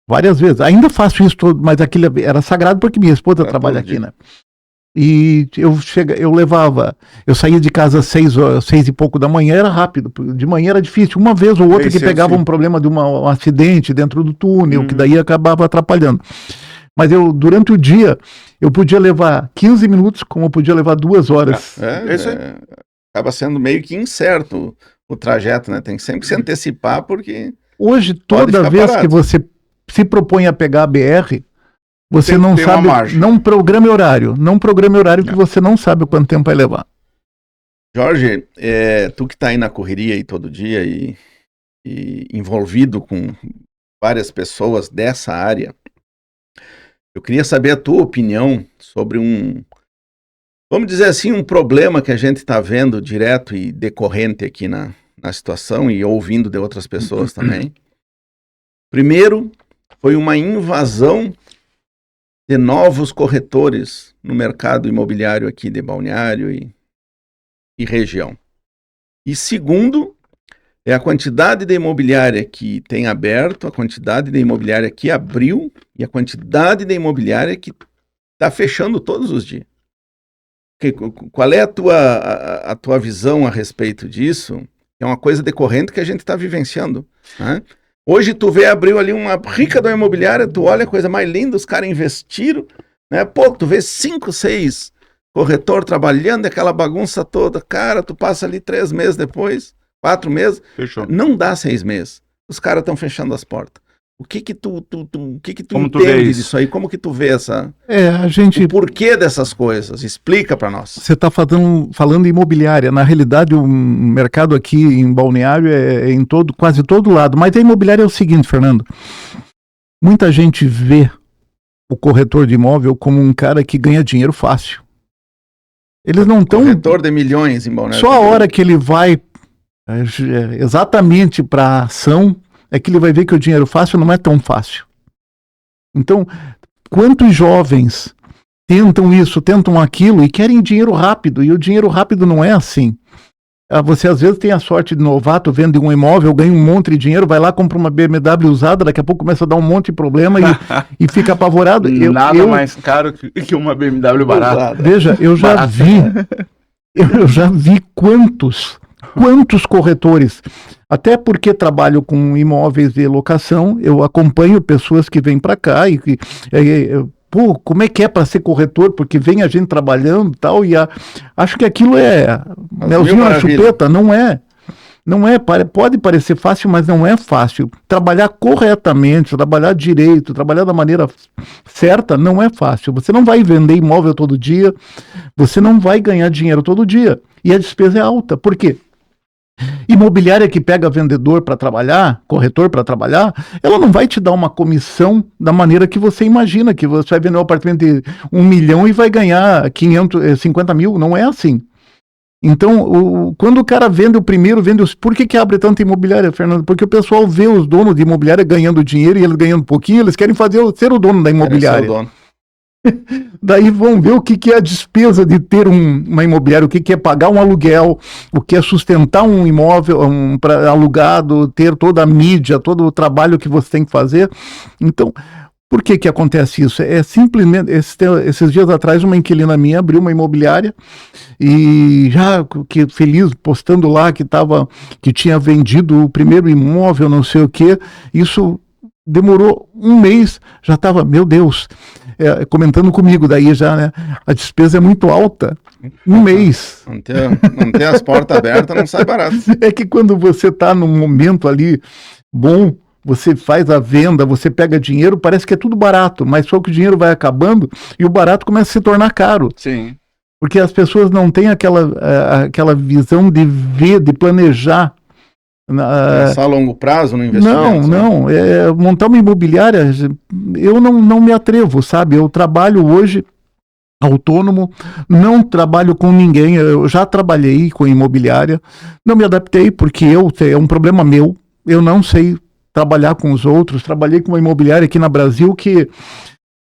várias vezes. Ainda faço isso todo, mas aquilo era sagrado porque minha esposa trabalha aqui, né? E eu saía de casa às 6 e pouco da manhã, era rápido. De manhã era difícil. Uma vez ou outra que pegava um problema de um acidente dentro do túnel, que daí acabava atrapalhando. Mas durante o dia, eu podia levar 15 minutos, como eu podia levar 2 horas. Acaba sendo meio que incerto o trajeto, né? Tem que sempre se antecipar, porque... Hoje, toda vez que você se propõe a pegar a BR, você não sabe, não programe horário. Não programe horário que você não sabe quanto tempo vai levar. Jorge, tu que está aí na correria aí todo dia e envolvido com várias pessoas dessa área, eu queria saber a tua opinião sobre vamos dizer assim, um problema que a gente está vendo direto e decorrente aqui na situação e ouvindo de outras pessoas também. Primeiro, foi uma invasão de novos corretores no mercado imobiliário aqui de Balneário e região. E segundo, é a quantidade de imobiliária que tem aberto, a quantidade de imobiliária que abriu e a quantidade de imobiliária que está fechando todos os dias. Qual é a tua visão a respeito disso? É uma coisa decorrente que a gente está vivenciando, né? Hoje tu abriu ali uma rica da imobiliária, tu olha a coisa mais linda, os caras investiram, né? Pô, tu vê 5, 6 corretor trabalhando, aquela bagunça toda, cara, tu passa ali 3 meses depois, 4 meses, Fechou. Não dá 6 meses. Os caras estão fechando as portas. O que que tu Como tu vê entende isso? disso aí? Como que tu vê A gente... o porquê dessas coisas? Explica para nós. Você está falando em imobiliária. Na realidade, o mercado aqui em Balneário é em quase todo lado. Mas a imobiliária é o seguinte, Fernando. Muita gente vê o corretor de imóvel como um cara que ganha dinheiro fácil. Eles não estão... Corretor de milhões em Balneário. Só a hora que ele vai exatamente para a ação é que ele vai ver que o dinheiro fácil não é tão fácil. Então, quantos jovens tentam isso, tentam aquilo e querem dinheiro rápido, e o dinheiro rápido não é assim. Você às vezes tem a sorte de novato, vende um imóvel, ganha um monte de dinheiro, vai lá, compra uma BMW usada, daqui a pouco começa a dar um monte de problema e fica apavorado. Nada mais caro que uma BMW barata. Veja, eu já vi quantos corretores, até porque trabalho com imóveis de locação, eu acompanho pessoas que vêm para cá e que... Pô, como é que é para ser corretor? Porque vem a gente trabalhando e tal, e acho que aquilo é melzinho na chupeta, não é. Não é, pode parecer fácil, mas não é fácil. Trabalhar corretamente, trabalhar direito, trabalhar da maneira certa, não é fácil. Você não vai vender imóvel todo dia, você não vai ganhar dinheiro todo dia. E a despesa é alta. Por quê? Imobiliária que pega vendedor para trabalhar, corretor para trabalhar, ela não vai te dar uma comissão da maneira que você imagina, que você vai vender um apartamento de 1 milhão e vai ganhar 50 mil, não é assim. Então, quando o cara vende o primeiro, por que abre tanta imobiliária, Fernando? Porque o pessoal vê os donos de imobiliária ganhando dinheiro e eles ganhando pouquinho, eles querem ser o dono da imobiliária. Ser o dono. Daí vão ver o que é a despesa de ter uma imobiliária, o que é pagar um aluguel, o que é sustentar um imóvel alugado, ter toda a mídia, todo o trabalho que você tem que fazer. Então, por que acontece isso? É simplesmente, esses dias atrás uma inquilina minha abriu uma imobiliária e já feliz, postando lá que tinha vendido o primeiro imóvel, não sei o que, isso demorou um mês, já estava, meu Deus, comentando comigo, daí já, né, a despesa é muito alta, um mês. Não ter as portas abertas não sai barato. É que quando você está num momento ali bom, você faz a venda, você pega dinheiro, parece que é tudo barato, mas só que o dinheiro vai acabando e o barato começa a se tornar caro. Sim. Porque as pessoas não têm aquela visão de ver, de planejar. Pensar a longo prazo no investimento? Não. Montar uma imobiliária, eu não me atrevo, sabe? Eu trabalho hoje autônomo, não trabalho com ninguém, eu já trabalhei com imobiliária, não me adaptei porque é um problema meu, eu não sei trabalhar com os outros, trabalhei com uma imobiliária aqui no Brasil que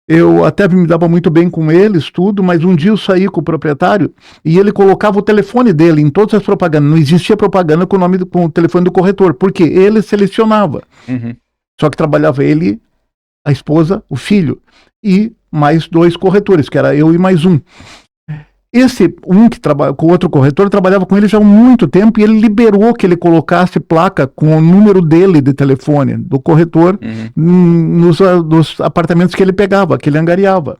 eu até me dava muito bem com eles, tudo, mas um dia eu saí com o proprietário e ele colocava o telefone dele em todas as propagandas. Não existia propaganda com o telefone do corretor, porque ele selecionava. Uhum. Só que trabalhava ele, a esposa, o filho e mais 2 corretores, que era eu e mais um. Esse que trabalha com o outro corretor, trabalhava com ele já há muito tempo e ele liberou que ele colocasse placa com o número dele de telefone, do corretor, nos apartamentos que ele pegava, que ele angariava.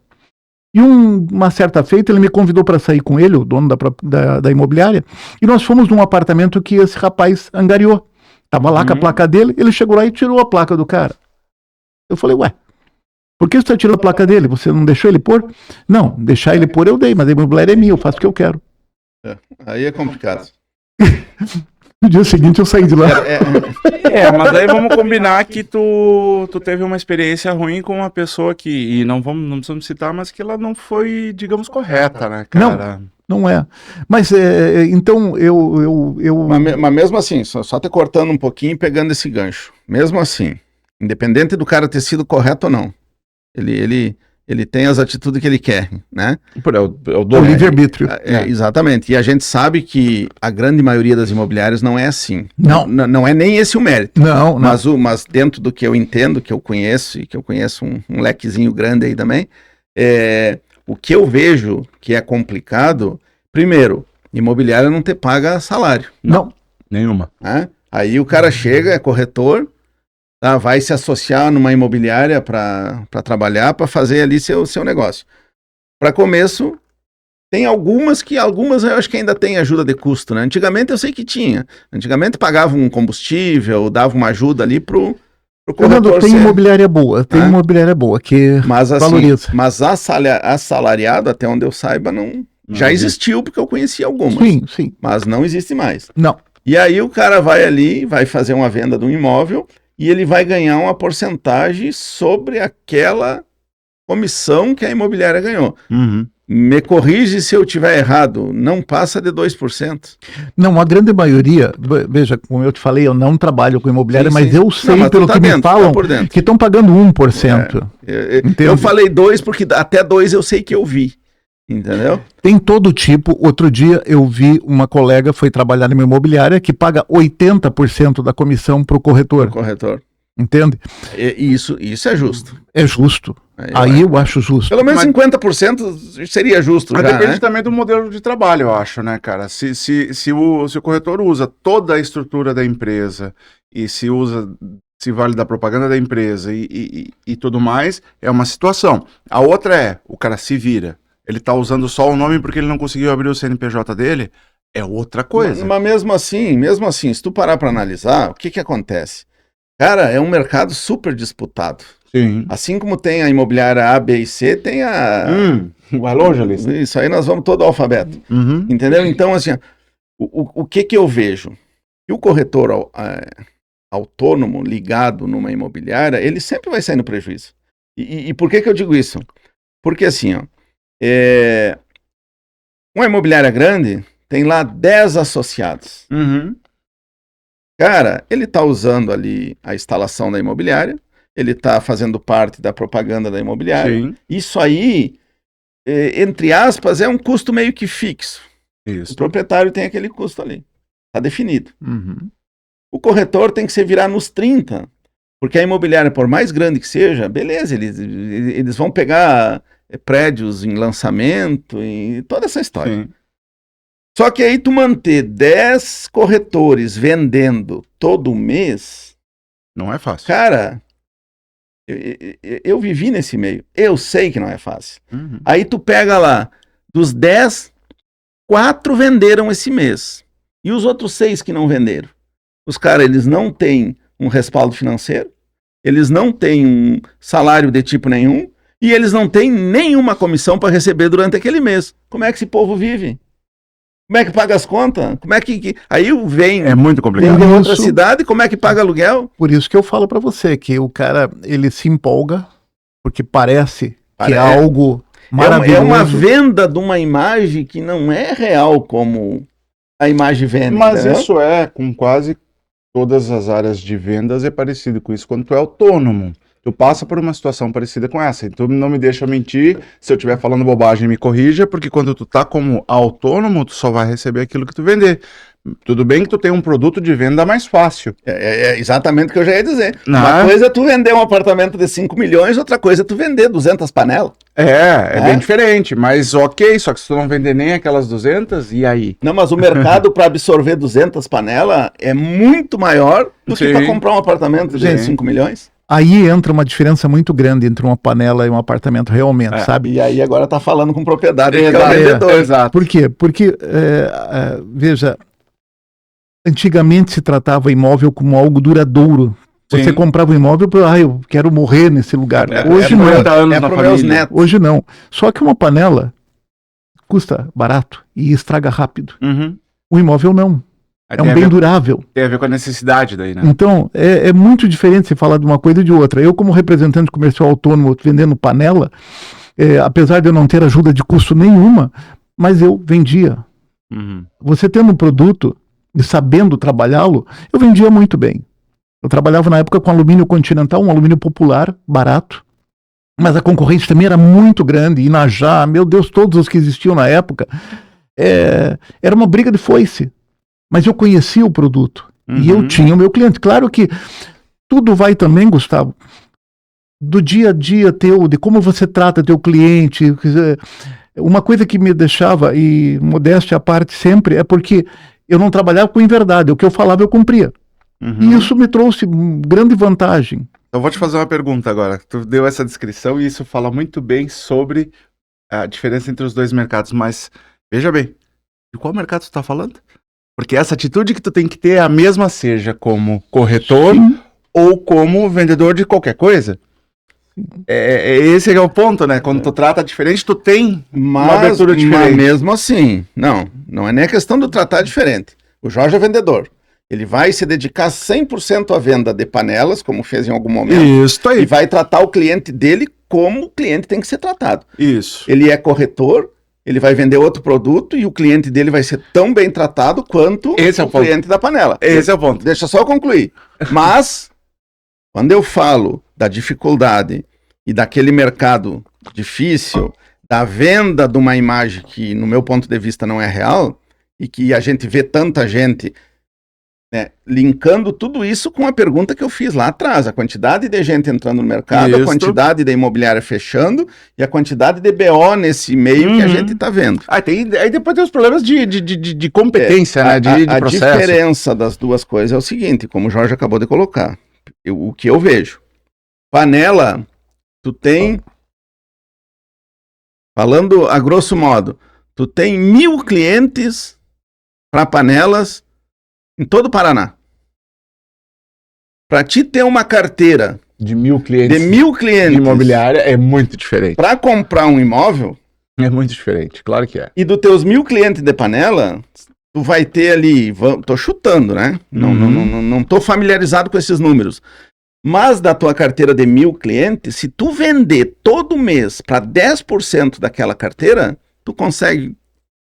E uma certa feita ele me convidou para sair com ele, o dono da imobiliária, e nós fomos num apartamento que esse rapaz angariou. Tava lá com a placa dele, ele chegou lá e tirou a placa do cara. Eu falei, ué, por que você está tirando a placa dele? Você não deixou ele pôr? Não, deixar ele pôr eu dei, mas a imobiliária é minha, eu faço o que eu quero. Aí é complicado. No dia seguinte eu saí de lá. Mas aí vamos combinar que tu teve uma experiência ruim com uma pessoa que, e não precisamos citar, mas que ela não foi, digamos, correta, né, cara? Não é. Mas, então, Mas mesmo assim, só te cortando um pouquinho e pegando esse gancho. Mesmo assim, independente do cara ter sido correto ou não, ele tem as atitudes que ele quer, né? É o livre-arbítrio. Exatamente. E a gente sabe que a grande maioria das imobiliárias não é assim. Não é nem esse o mérito. Não. Mas dentro do que eu entendo, que eu conheço, e que eu conheço um lequezinho grande aí também, o que eu vejo que é complicado, primeiro, imobiliária não te paga salário. Não. Nenhuma. Né? Aí o cara chega, é corretor, vai se associar numa imobiliária para trabalhar, para fazer ali seu negócio. Para começo, tem algumas eu acho que ainda tem ajuda de custo, né? Antigamente eu sei que tinha. Antigamente pagava um combustível, dava uma ajuda ali pro pro Fernando, corretor tem ser- imobiliária boa, tem Hã? imobiliária boa, que Mas assim, valoriza. mas assalariado, até onde eu saiba, não. Não Já existe. existiu, porque eu conheci algumas. Sim, sim. Mas não existe mais. Não. E aí o cara vai ali, vai fazer uma venda de um imóvel e ele vai ganhar uma porcentagem sobre aquela comissão que a imobiliária ganhou. Uhum. Me corrige se eu tiver errado, não passa de 2%. Não, a grande maioria, veja, como eu te falei, eu não trabalho com imobiliária, Sim, mas sim. eu Não, sei mas tu pelo tá que dentro, me tá falam por dentro. que estão pagando 1%. Eu Entende? falei 2 porque até 2 eu sei que eu vi. Entendeu? Tem todo tipo. Outro dia eu vi uma colega foi trabalhar numa imobiliária que paga 80% da comissão para o corretor. Corretor. Entende? Isso é justo. É justo. Aí Aí eu acho justo. Pelo menos Mas- 50% seria justo Mas já, depende né? também do modelo de trabalho, eu acho, né, cara? Se o corretor usa toda a estrutura da empresa e se vale da propaganda da empresa e tudo mais, é uma situação. A outra é, o cara se vira. Ele tá usando só o nome porque ele não conseguiu abrir o CNPJ dele, é outra coisa. Mas mesmo assim, se tu parar para analisar, o que que acontece? Cara, é um mercado super disputado. Sim. Assim como tem a imobiliária A, B e C, tem a... Vai longe, Alice. Isso aí nós vamos todo ao alfabeto. Uhum. Entendeu? Então, assim, o que que eu vejo? Que o corretor autônomo ligado numa imobiliária, ele sempre vai sair no prejuízo. E por que que eu digo isso? Porque assim, ó, uma imobiliária grande tem lá 10 associados. Uhum. Cara, ele está usando ali a instalação da imobiliária, ele está fazendo parte da propaganda da imobiliária. Sim. Isso aí, entre aspas, é um custo meio que fixo. O Isso. proprietário tem aquele custo ali. Está definido. Uhum. O corretor tem que se virar nos 30, porque a imobiliária, por mais grande que seja, beleza, eles vão pegar prédios em lançamento e toda essa história. Sim. Só que aí tu manter 10 corretores vendendo todo mês, Não é fácil. cara, eu vivi nesse meio. Eu sei que não é fácil. Uhum. Aí tu pega lá, dos 10, 4 venderam esse mês. E os outros 6 que não venderam? Os caras, eles não têm um respaldo financeiro, eles não têm um salário de tipo nenhum, e eles não têm nenhuma comissão para receber durante aquele mês. Como é que esse povo vive? Como é que paga as contas? Como é que... Aí vem É muito complicado. de outra Isso. cidade, como é que paga aluguel? Por isso que eu falo pra você que o cara, ele se empolga, porque parece que é É. algo É maravilhoso. uma venda de uma imagem que não é real como a imagem vende. Mas entendeu? isso é, com quase todas as áreas de vendas, é parecido com isso quando tu é autônomo. Tu passa por uma situação parecida com essa. Então não me deixa mentir. Se eu estiver falando bobagem, me corrija, porque quando tu tá como autônomo, tu só vai receber aquilo que tu vender. Tudo bem que tu tem um produto de venda mais fácil. É exatamente o que eu já ia dizer. Não Uma é? coisa é tu vender um apartamento de 5 milhões, outra coisa é tu vender 200 panelas. É bem diferente, mas ok, só que se tu não vender nem aquelas 200, e aí? Não, mas o mercado para absorver 200 panelas é muito maior do que Sim. para comprar um apartamento de Sim. 5 milhões. Aí entra uma diferença muito grande entre uma panela e um apartamento realmente, sabe? E aí agora tá falando com propriedade, que é o Exato, vendedor. exato. Por quê? Porque, veja, antigamente se tratava imóvel como algo duradouro. Você Sim. comprava um imóvel para, eu quero morrer nesse lugar. É, Hoje é não. 40 anos É na para meus família. netos. Hoje não. Só que uma panela custa barato e estraga rápido. Uhum. O imóvel não. Aí É um tem a bem ver- durável. Tem a ver com a necessidade daí, né? Então, é muito diferente você falar de uma coisa e de outra. Eu, como representante comercial autônomo vendendo panela, apesar de eu não ter ajuda de custo nenhuma, mas eu vendia. Uhum. Você tendo um produto e sabendo trabalhá-lo, eu vendia muito bem. Eu trabalhava na época com alumínio continental, um alumínio popular, barato. Mas a concorrência também era muito grande. Inajá, meu Deus, todos os que existiam na época. Era uma briga de foice. Mas eu conhecia o produto. E eu Uhum. tinha o meu cliente. Claro que tudo vai também, Gustavo, do dia a dia teu, de como você trata teu cliente. Quer dizer, uma coisa que me deixava, e modéstia à parte sempre, é porque eu não trabalhava com inverdade. O que eu falava, eu cumpria. Uhum. E isso me trouxe grande vantagem. Eu vou te fazer uma pergunta agora. Tu deu essa descrição e isso fala muito bem sobre a diferença entre os dois mercados, mas veja bem, de qual mercado tu tá falando? Porque essa atitude que tu tem que ter é a mesma, seja como corretor Sim. ou como vendedor de qualquer coisa. Esse é o ponto, né? Quando tu trata diferente, tu tem uma abertura diferente. Mas mesmo assim, não é nem a questão do tratar diferente. O Jorge é vendedor. Ele vai se dedicar 100% à venda de panelas, como fez em algum momento. Isso aí. E vai tratar o cliente dele como o cliente tem que ser tratado. Isso. Ele é corretor, ele vai vender outro produto e o cliente dele vai ser tão bem tratado quanto o cliente da panela. Esse é o ponto. Deixa só eu concluir. Mas, quando eu falo da dificuldade e daquele mercado difícil, da venda de uma imagem que, no meu ponto de vista, não é real, e que a gente vê tanta gente, né, linkando tudo isso com a pergunta que eu fiz lá atrás, a quantidade de gente entrando no mercado, a quantidade de imobiliária fechando e a quantidade de BO nesse meio que a gente está vendo. Aí depois tem os problemas de competência, né, de processo. A diferença das duas coisas é o seguinte, como o Jorge acabou de colocar, o que eu vejo. Panela, tu tem, falando a grosso modo, tu tem 1.000 clientes para panelas em todo o Paraná. Para ti ter uma carteira de 1.000 clientes, de imobiliária é muito diferente. Para comprar um imóvel é muito diferente, claro que é. E dos teus 1.000 clientes de panela, tu vai ter ali, tô chutando, né? Não tô familiarizado com esses números. Mas da tua carteira de 1.000 clientes, se tu vender todo mês para 10% daquela carteira, tu consegue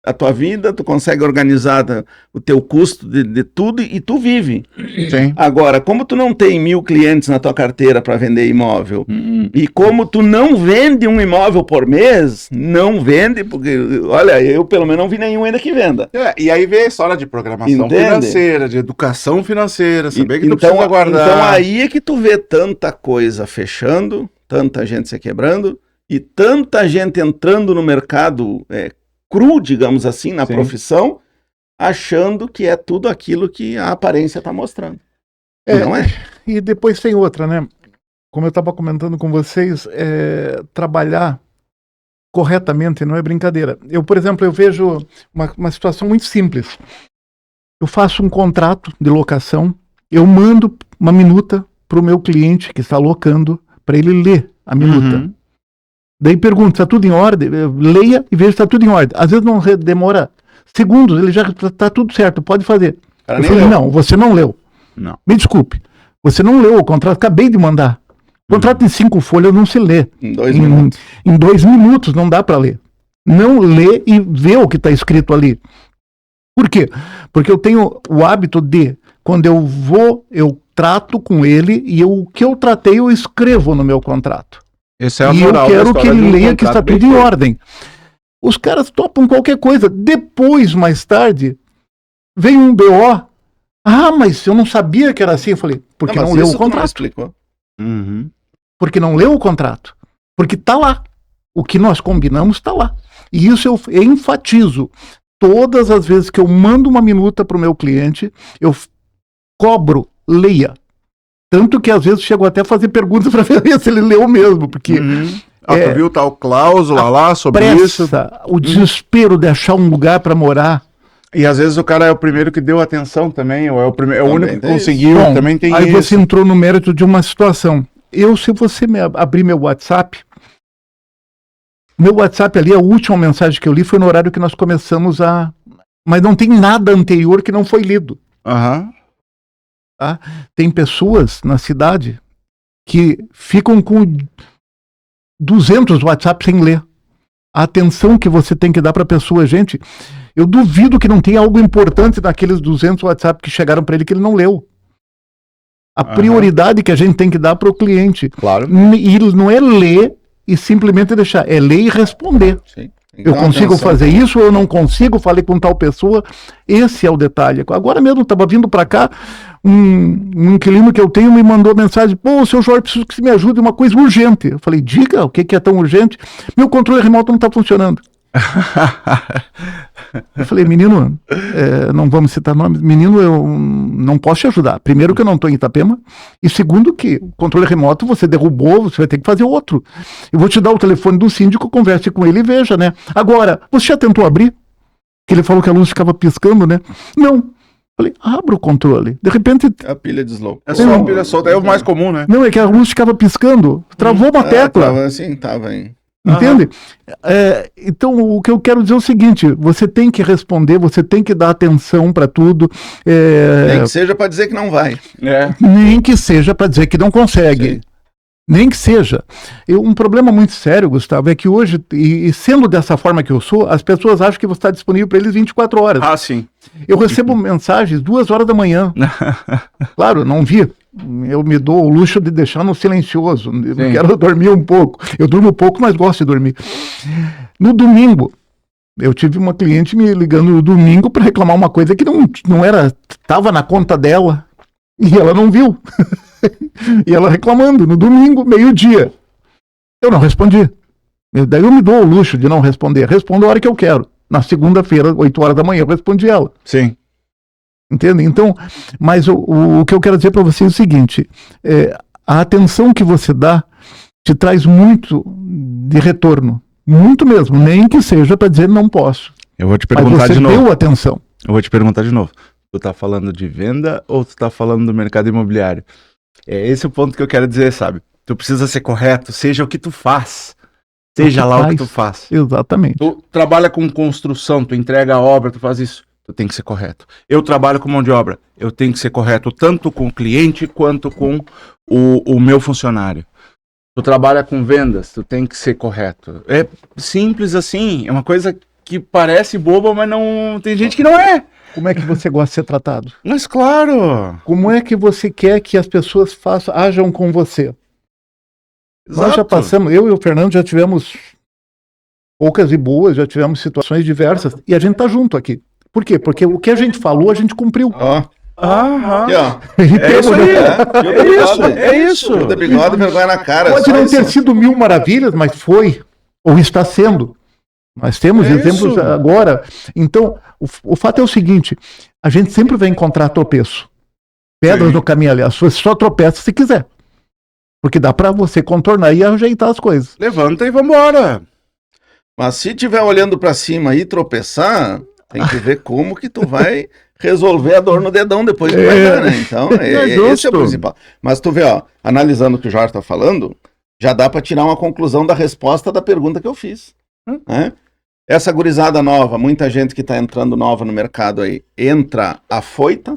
a tua vida, tu consegue organizar o teu custo de tudo e tu vive. Sim. Agora, como tu não tem 1.000 clientes na tua carteira para vender imóvel, e como tu não vende um imóvel por mês, não vende, porque, olha, eu pelo menos não vi nenhum ainda que venda. E aí vem a história de programação financeira, de educação financeira, saber que tu então, precisa guardar. Então aí é que tu vê tanta coisa fechando, tanta gente se quebrando, e tanta gente entrando no mercado cru, digamos assim, na profissão, achando que é tudo aquilo que a aparência está mostrando. Não é? E depois tem outra, né? Como eu estava comentando com vocês, trabalhar corretamente não é brincadeira. Eu, por exemplo, eu vejo uma situação muito simples. Eu faço um contrato de locação, eu mando uma minuta para o meu cliente que está locando, para ele ler a minuta. Daí pergunto, está tudo em ordem? Leia e veja se está tudo em ordem. Às vezes não demora segundos, ele já está tudo certo, pode fazer. Eu falei, não, você não leu. Não. Me desculpe, você não leu o contrato, acabei de mandar. O contrato em 5 folhas não se lê. Em 2 minutos. Em 2 minutos não dá para ler. Não lê e vê o que está escrito ali. Por quê? Porque eu tenho o hábito de, quando eu trato com ele e o que eu tratei eu escrevo no meu contrato. Esse é e eu quero que ele leia que está tudo em ordem. Os caras topam qualquer coisa. Depois, mais tarde, vem um BO. Ah, mas eu não sabia que era assim. Eu falei, porque não leu o contrato. Porque não leu o contrato. Porque está lá. O que nós combinamos está lá. E isso eu enfatizo. Todas as vezes que eu mando uma minuta para o meu cliente, eu cobro, leia. Tanto que às vezes chego até a fazer perguntas para ver se ele leu mesmo, porque... tu viu tal cláusula lá sobre isso? O desespero de achar um lugar para morar. E às vezes o cara é o primeiro que deu atenção também, ou é o único que conseguiu, também tem aí isso. Você entrou no mérito de uma situação. Se você abrir meu WhatsApp ali, a última mensagem que eu li foi no horário que nós começamos a... Mas não tem nada anterior que não foi lido. Tá? Tem pessoas na cidade que ficam com 200 WhatsApp sem ler. A atenção que você tem que dar para a pessoa, gente, eu duvido que não tenha algo importante naqueles 200 WhatsApp que chegaram para ele que ele não leu. A prioridade que a gente tem que dar para o cliente. Claro. E não é ler e simplesmente deixar, é ler e responder. Sim. Eu consigo fazer isso, eu não consigo, falei com tal pessoa. Esse é o detalhe. Agora mesmo, estava vindo para cá, um inquilino que eu tenho me mandou mensagem, pô, seu Jorge, preciso que você me ajude, uma coisa urgente. Eu falei, diga, o que é tão urgente? Meu controle remoto não está funcionando. Eu falei, menino, não vamos citar nomes, menino, eu não posso te ajudar. Primeiro que eu não estou em Itapema, e segundo que o controle remoto você derrubou, você vai ter que fazer outro. Eu vou te dar o telefone do síndico, converse com ele e veja, né? Agora, você já tentou abrir? Que ele falou que a luz ficava piscando, né? Não. Falei, abra o controle. De repente, A pilha deslocou. É só a pilha solta, é o mais comum, né? não, é que a luz ficava piscando, travou uma tecla. Tava assim, tava em... Entende? Então, o que eu quero dizer é o seguinte, você tem que responder, você tem que dar atenção para tudo. Nem que seja para dizer que não vai. Nem que seja para dizer que não consegue. Sim. Nem que seja. Um problema muito sério, Gustavo, é que hoje, e sendo dessa forma que eu sou, as pessoas acham que você está disponível para eles 24 horas. Ah, sim. Eu recebo mensagens 2 horas da manhã. Claro, não vi. Eu me dou o luxo de deixar no silencioso. Eu quero dormir um pouco. Eu durmo pouco, mas gosto de dormir. No domingo, eu tive uma cliente me ligando no domingo para reclamar uma coisa que não era, estava na conta dela e ela não viu. E ela reclamando no domingo, meio-dia. Eu não respondi. Daí eu me dou o luxo de não responder. Respondo a hora que eu quero. Na segunda-feira, 8 horas da manhã, eu respondi ela. Sim. Entende? Então, mas o que eu quero dizer para você é o seguinte: a atenção que você dá te traz muito de retorno. Muito mesmo. Nem que seja para dizer não posso. Eu vou te Mas perguntar você de novo. deu atenção. Eu vou te perguntar de novo. Tu tá falando de venda ou tu tá falando do mercado imobiliário? É esse o ponto que eu quero dizer, sabe? Tu precisa ser correto, seja o que tu faz. Seja lá o que tu faz. Exatamente. Tu trabalha com construção, tu entrega a obra, tu faz isso. Tu tem que ser correto. Eu trabalho com mão de obra. Eu tenho que ser correto tanto com o cliente quanto com o meu funcionário. Tu trabalha com vendas, tu tem que ser correto. É simples assim. É uma coisa que parece boba, mas não tem gente que não é. Como é que você gosta de ser tratado? Mas claro. Como é que você quer que as pessoas ajam com você? Exato. Nós já passamos, eu e o Fernando já tivemos poucas e boas, já tivemos situações diversas, e a gente tá junto aqui. Por quê? Porque o que a gente falou, a gente cumpriu. Ó. Aham. Aqui, ó. É isso aí. É isso. É isso. Fio de bigode e vergonha na cara. Pode só não ter isso. sido 1000 maravilhas, mas foi, ou está sendo. Nós temos É exemplos isso. agora. Então, o fato é o seguinte, a gente sempre vai encontrar tropeço. Pedras Sim. no caminho, aliás. Você só tropeça se quiser. Porque dá pra você contornar e ajeitar as coisas. Levanta e vambora. Mas se tiver olhando pra cima e tropeçar, tem que ver como que tu vai resolver a dor no dedão depois que vai dar, né? Então, esse é justo. o principal. Mas tu vê, ó, analisando o que o Jorge tá falando, já dá pra tirar uma conclusão da resposta da pergunta que eu fiz, né? Essa gurizada nova, muita gente que tá entrando nova no mercado aí, entra afoita,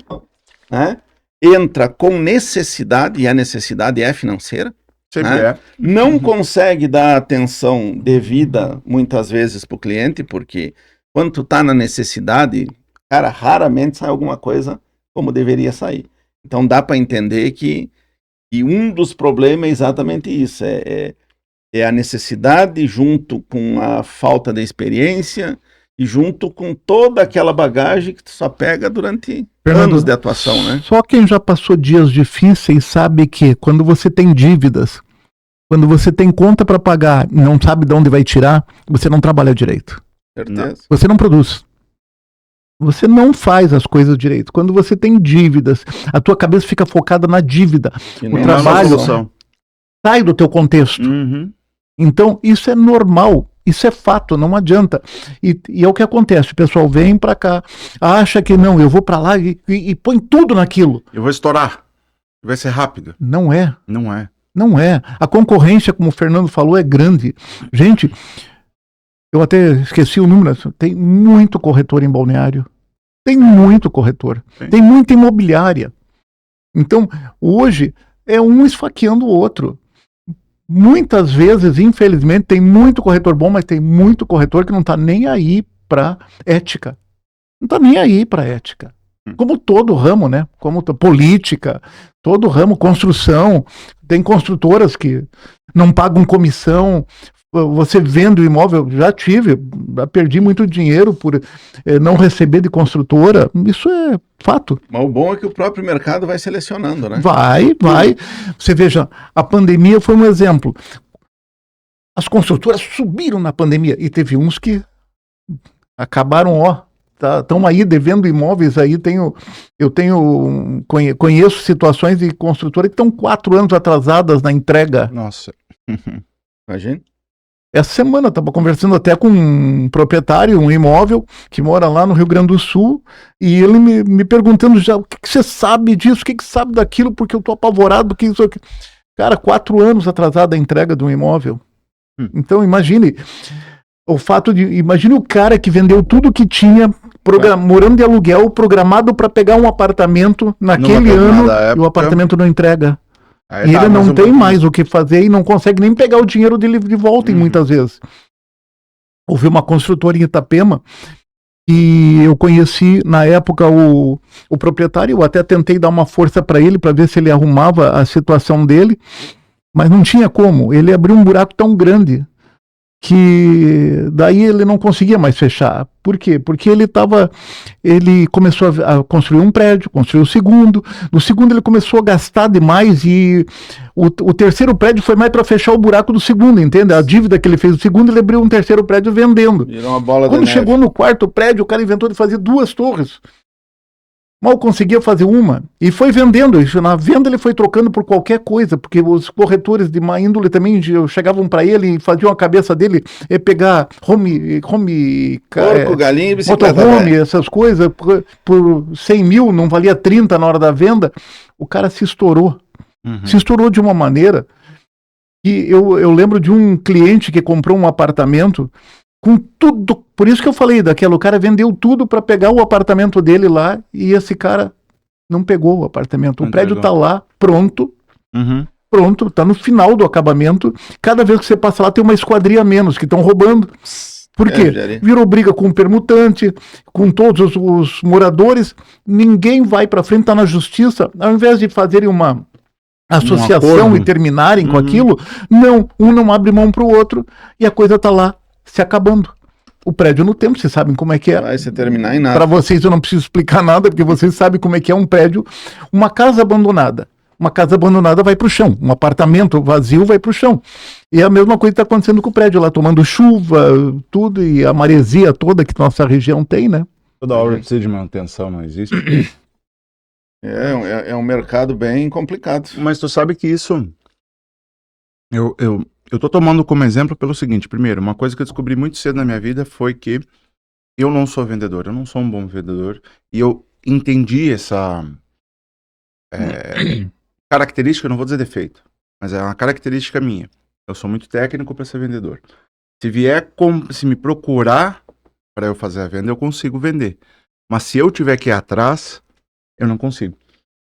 né? Entra com necessidade, e a necessidade é financeira, Sempre né? é. Não consegue dar atenção devida muitas vezes para o cliente, porque quando tu tá na necessidade, cara, raramente sai alguma coisa como deveria sair. Então dá para entender que um dos problemas é exatamente isso, é a necessidade junto com a falta de experiência e junto com toda aquela bagagem que tu só pega durante anos de atuação, né? Só quem já passou dias difíceis sabe que quando você tem dívidas, quando você tem conta para pagar e não sabe de onde vai tirar, você não trabalha direito. Certeza. Você não produz. Você não faz as coisas direito. Quando você tem dívidas, a tua cabeça fica focada na dívida. E O não é trabalho- uma solução. Sai do teu contexto. Uhum. Então, isso é normal. Isso é fato, não adianta. E é o que acontece. O pessoal vem para cá, acha que não, eu vou para lá e põe tudo naquilo. Eu vou estourar. Vai ser rápido. Não é. Não é. Não é. A concorrência, como o Fernando falou, é grande. Gente, eu até esqueci o número. Tem muito corretor em Balneário. Tem muito corretor. Sim. Tem muita imobiliária. Então, hoje, é um esfaqueando o outro. Muitas vezes, infelizmente, tem muito corretor bom, mas tem muito corretor que não está nem aí para ética. Não está nem aí para ética. Como todo ramo, né? Como política, todo ramo, construção. Tem construtoras que não pagam comissão. Você vende o imóvel, já perdi muito dinheiro por não receber de construtora. Isso é fato. Mas o bom é que o próprio mercado vai selecionando, né? Vai. Você veja, a pandemia foi um exemplo. As construtoras subiram na pandemia e teve uns que acabaram, estão aí devendo imóveis aí. Conheço situações de construtoras que estão 4 anos atrasadas na entrega. Nossa. Imagina. Essa semana eu estava conversando até com um proprietário, um imóvel, que mora lá no Rio Grande do Sul, e ele me perguntando já, o que você sabe disso, o que você sabe daquilo, porque eu tô apavorado, porque isso aqui. Cara, 4 anos atrasada a entrega de um imóvel. Então imagine o fato de, imagine o cara que vendeu tudo que tinha, morando de aluguel, programado para pegar um apartamento naquele ano, e o apartamento não entrega. E ele não tem mais o que fazer e não consegue nem pegar o dinheiro dele de volta, muitas vezes. Houve uma construtora em Itapema e eu conheci na época o proprietário, eu até tentei dar uma força para ele para ver se ele arrumava a situação dele, mas não tinha como. Ele abriu um buraco tão grande que daí ele não conseguia mais fechar. Por quê? Porque ele começou a construir um prédio, construiu o segundo, no segundo ele começou a gastar demais e o terceiro prédio foi mais para fechar o buraco do segundo, entende? A dívida que ele fez do segundo, ele abriu um terceiro prédio vendendo. Virou uma bola Quando de chegou neve. no quarto prédio, o cara inventou de fazer 2 torres. Mal conseguia fazer uma e foi vendendo. Na venda ele foi trocando por qualquer coisa, porque os corretores de má índole também chegavam para ele e faziam a cabeça dele pegar Porco, galinha e bicicleta. motorhome, essas coisas, por 100 mil, não valia 30 na hora da venda. O cara se estourou. Se estourou de uma maneira que eu lembro de um cliente que comprou um apartamento com tudo, por isso que eu falei o cara vendeu tudo para pegar o apartamento dele lá e esse cara não pegou o apartamento. O prédio tá lá, pronto, tá no final do acabamento. Cada vez que você passa lá tem uma esquadria a menos que estão roubando. Por quê? Virou briga com o permutante, com todos os moradores, ninguém vai para frente, tá na justiça, ao invés de fazerem uma associação e terminarem com aquilo, não, um não abre mão pro outro e a coisa tá lá se acabando. O prédio no tempo, vocês sabem como é que é. Vai se terminar em nada. Para vocês eu não preciso explicar nada, porque vocês sabem como é que é um prédio, uma casa abandonada. Uma casa abandonada vai para o chão, um apartamento vazio vai para o chão. E é a mesma coisa que está acontecendo com o prédio lá, tomando chuva, tudo, e a maresia toda que nossa região tem, né? Toda obra precisa de manutenção, não existe. É um mercado bem complicado. Mas tu sabe que isso... Eu tô tomando como exemplo pelo seguinte: primeiro, uma coisa que eu descobri muito cedo na minha vida foi que eu não sou vendedor, eu não sou um bom vendedor, e eu entendi essa característica, eu não vou dizer defeito, mas é uma característica minha. Eu sou muito técnico para ser vendedor. Se me procurar para eu fazer a venda, eu consigo vender. Mas se eu tiver que ir atrás, eu não consigo.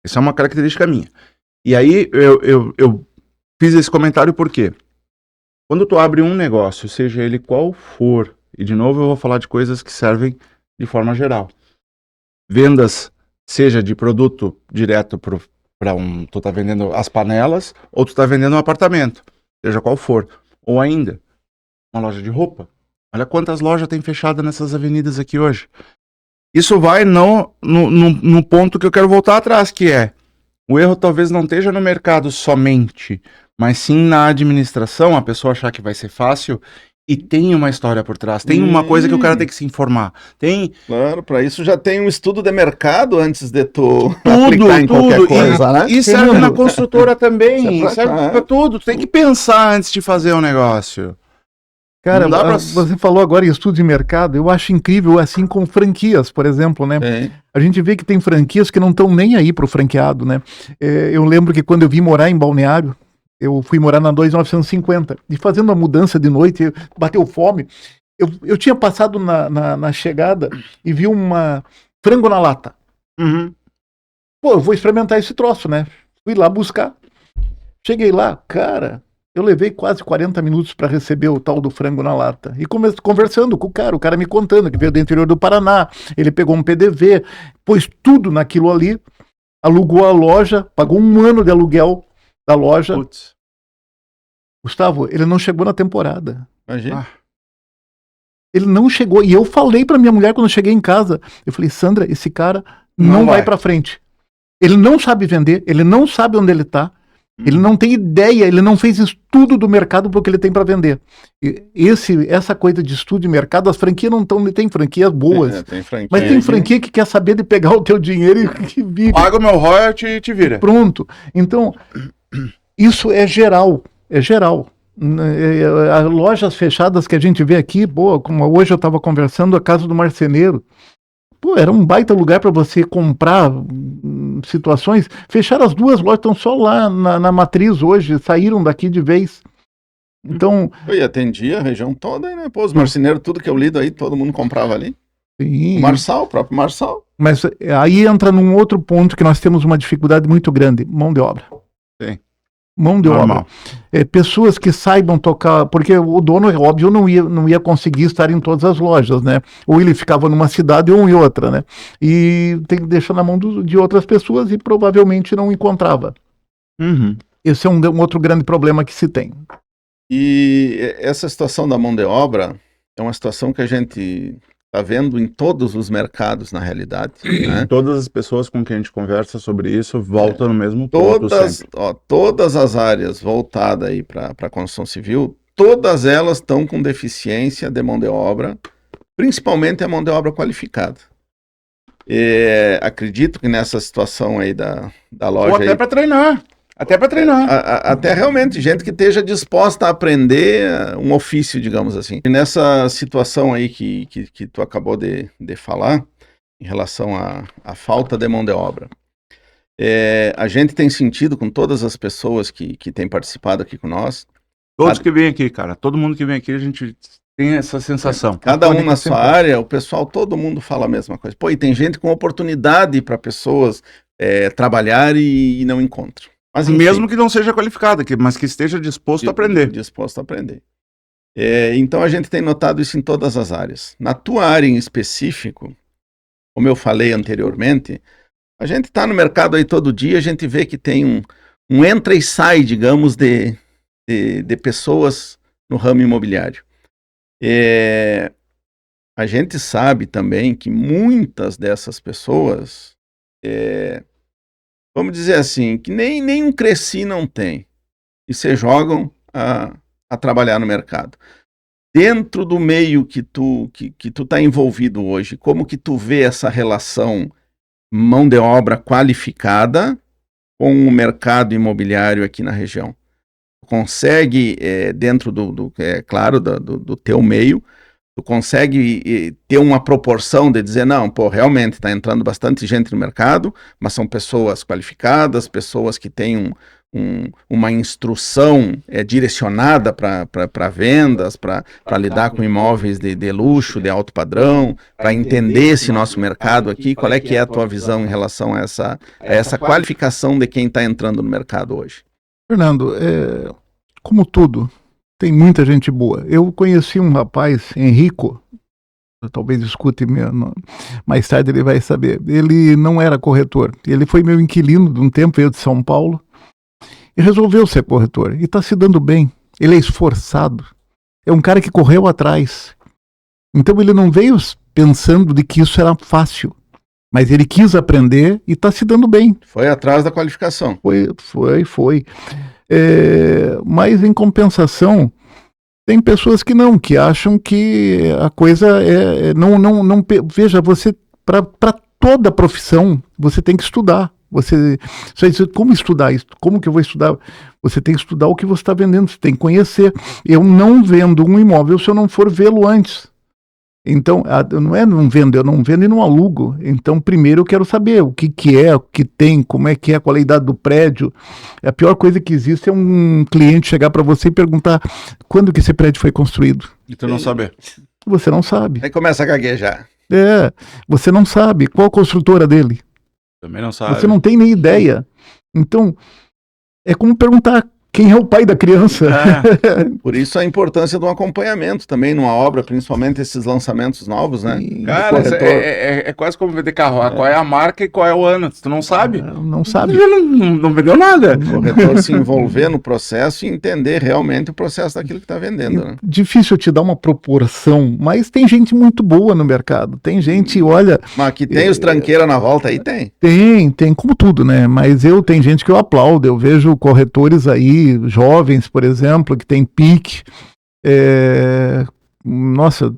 Essa é uma característica minha. E aí eu fiz esse comentário por quê? Quando tu abre um negócio, seja ele qual for, e de novo eu vou falar de coisas que servem de forma geral. Vendas, seja de produto direto para tu tá vendendo as panelas, ou tu tá vendendo um apartamento, seja qual for. Ou ainda, uma loja de roupa. Olha quantas lojas tem fechada nessas avenidas aqui hoje. Isso vai no ponto que eu quero voltar atrás, que é, o erro talvez não esteja no mercado somente, mas sim na administração, a pessoa achar que vai ser fácil e tem uma história por trás, tem uma coisa que o cara tem que se informar. Claro, para isso já tem um estudo de mercado antes de tu aplicar em qualquer coisa, né? E serve na construtora também, serve para tudo. Tu tem que pensar antes de fazer um negócio. Cara, você falou agora em estudo de mercado, eu acho incrível, assim, com franquias, por exemplo, né? A gente vê que tem franquias que não estão nem aí pro franqueado, né? Eu lembro que quando eu vim morar em Balneário, eu fui morar na 2950, e fazendo a mudança de noite, bateu fome, eu tinha passado na chegada e vi uma frango na lata. Pô, eu vou experimentar esse troço, né? Fui lá buscar, cheguei lá, cara... Eu levei quase 40 minutos para receber o tal do frango na lata. E conversando com o cara me contando que veio do interior do Paraná, ele pegou um PDV, pôs tudo naquilo ali, alugou a loja, pagou 1 ano de aluguel da loja. Putz. Gustavo, ele não chegou na temporada. Imagina. Ele não chegou. E eu falei para minha mulher quando eu cheguei em casa, eu falei, Sandra, esse cara não vai para frente. Ele não sabe vender, ele não sabe onde ele tá. Ele não tem ideia, ele não fez estudo do mercado para o que ele tem para vender. Essa coisa de estudo de mercado, as franquias não estão, tem franquias boas. Tem franquia, mas tem franquia que quer saber de pegar o teu dinheiro e que vive. Paga o meu royalty e te vira. Pronto. Então, isso é geral. É geral. Lojas fechadas que a gente vê aqui, pô, como hoje eu estava conversando, a Casa do Marceneiro. Pô, era um baita lugar para você comprar situações. Fecharam as duas lojas, estão só lá na matriz hoje, saíram daqui de vez. Então. Eu atendia a região toda, né? Pô, os marceneiros, tudo que eu lido aí, todo mundo comprava ali. Sim. O próprio Marçal. Mas aí entra num outro ponto que nós temos uma dificuldade muito grande: mão de obra. Sim. Mão de obra. Pessoas que saibam tocar, porque o dono, é óbvio, não ia conseguir estar em todas as lojas, né? Ou ele ficava numa cidade ou em outra, né? E tem que deixar na mão de outras pessoas e provavelmente não encontrava. Uhum. Esse é um outro grande problema que se tem. E essa situação da mão de obra é uma situação que a gente está vendo em todos os mercados, na realidade. Né? Todas as pessoas com quem a gente conversa sobre isso voltam no mesmo ponto todas as áreas voltadas aí para a construção civil, todas elas estão com deficiência de mão de obra, principalmente a mão de obra qualificada. Acredito que nessa situação aí da loja... Ou até para treinar. Até para treinar. Até realmente gente que esteja disposta a aprender um ofício, digamos assim. E nessa situação aí que tu acabou de falar, em relação à falta de mão de obra, a gente tem sentido com todas as pessoas que têm participado aqui com nós. Todos que vêm aqui, cara. Todo mundo que vem aqui, a gente tem essa sensação. Cada um na sua área, o pessoal, todo mundo fala a mesma coisa. Pô, e tem gente com oportunidade para pessoas trabalhar e não encontram. Mas, enfim, mesmo que não seja qualificado, mas que esteja disposto a aprender. Disposto a aprender. Então a gente tem notado isso em todas as áreas. Na tua área em específico, como eu falei anteriormente, a gente está no mercado aí todo dia, a gente vê que tem um entra e sai, digamos, de pessoas no ramo imobiliário. A gente sabe também que muitas dessas pessoas... vamos dizer assim, que nem um cresci não tem, e se jogam a trabalhar no mercado. Dentro do meio que tu tá envolvido hoje, como que tu vê essa relação mão de obra qualificada com o mercado imobiliário aqui na região? Consegue, dentro claro, do teu meio, tu consegue ter uma proporção de dizer, não, pô, realmente está entrando bastante gente no mercado, mas são pessoas qualificadas, pessoas que têm uma instrução direcionada para vendas, para lidar com imóveis de luxo, de alto padrão, para entender esse nosso mercado aqui. Qual é que é a tua visão em relação a essa qualificação de quem está entrando no mercado hoje? Fernando, como tudo, tem muita gente boa. Eu conheci um rapaz, Henrico, talvez escute mais tarde, ele vai saber. Ele não era corretor. Ele foi meu inquilino de um tempo, veio de São Paulo, e resolveu ser corretor. E está se dando bem. Ele é esforçado. É um cara que correu atrás. Então ele não veio pensando de que isso era fácil. Mas ele quis aprender e está se dando bem. Foi atrás da qualificação. Foi. Mas em compensação, tem pessoas que acham que a coisa não veja, você para toda profissão você tem que estudar. Você diz, como estudar isso? Como que eu vou estudar? Você tem que estudar o que você está vendendo, você tem que conhecer. Eu não vendo um imóvel se eu não for vê-lo antes. Então, não vendo, eu não vendo e não alugo. Então, primeiro eu quero saber o que é, o que tem, como é que é a qualidade do prédio. A pior coisa que existe é um cliente chegar para você e perguntar quando que esse prédio foi construído. E tu não saber. Você não sabe. Aí começa a gaguejar. Você não sabe qual a construtora dele. Também não sabe. Você não tem nem ideia. Então, é como perguntar quem é o pai da criança. Por isso a importância do acompanhamento também numa obra, principalmente esses lançamentos novos, né? Cara, é quase como vender carro. Qual é a marca e qual é o ano? Tu não sabe? Não sabe. Não vendeu nada. O corretor se envolver no processo e entender realmente o processo daquilo que está vendendo. Né? Difícil te dar uma proporção, mas tem gente muito boa no mercado. Tem gente, olha... Mas que tem os tranqueiras na volta aí, tem? Tem, como tudo, né? Mas tem gente que eu aplaudo. Eu vejo corretores aí, jovens, por exemplo, que tem pique. Nossa,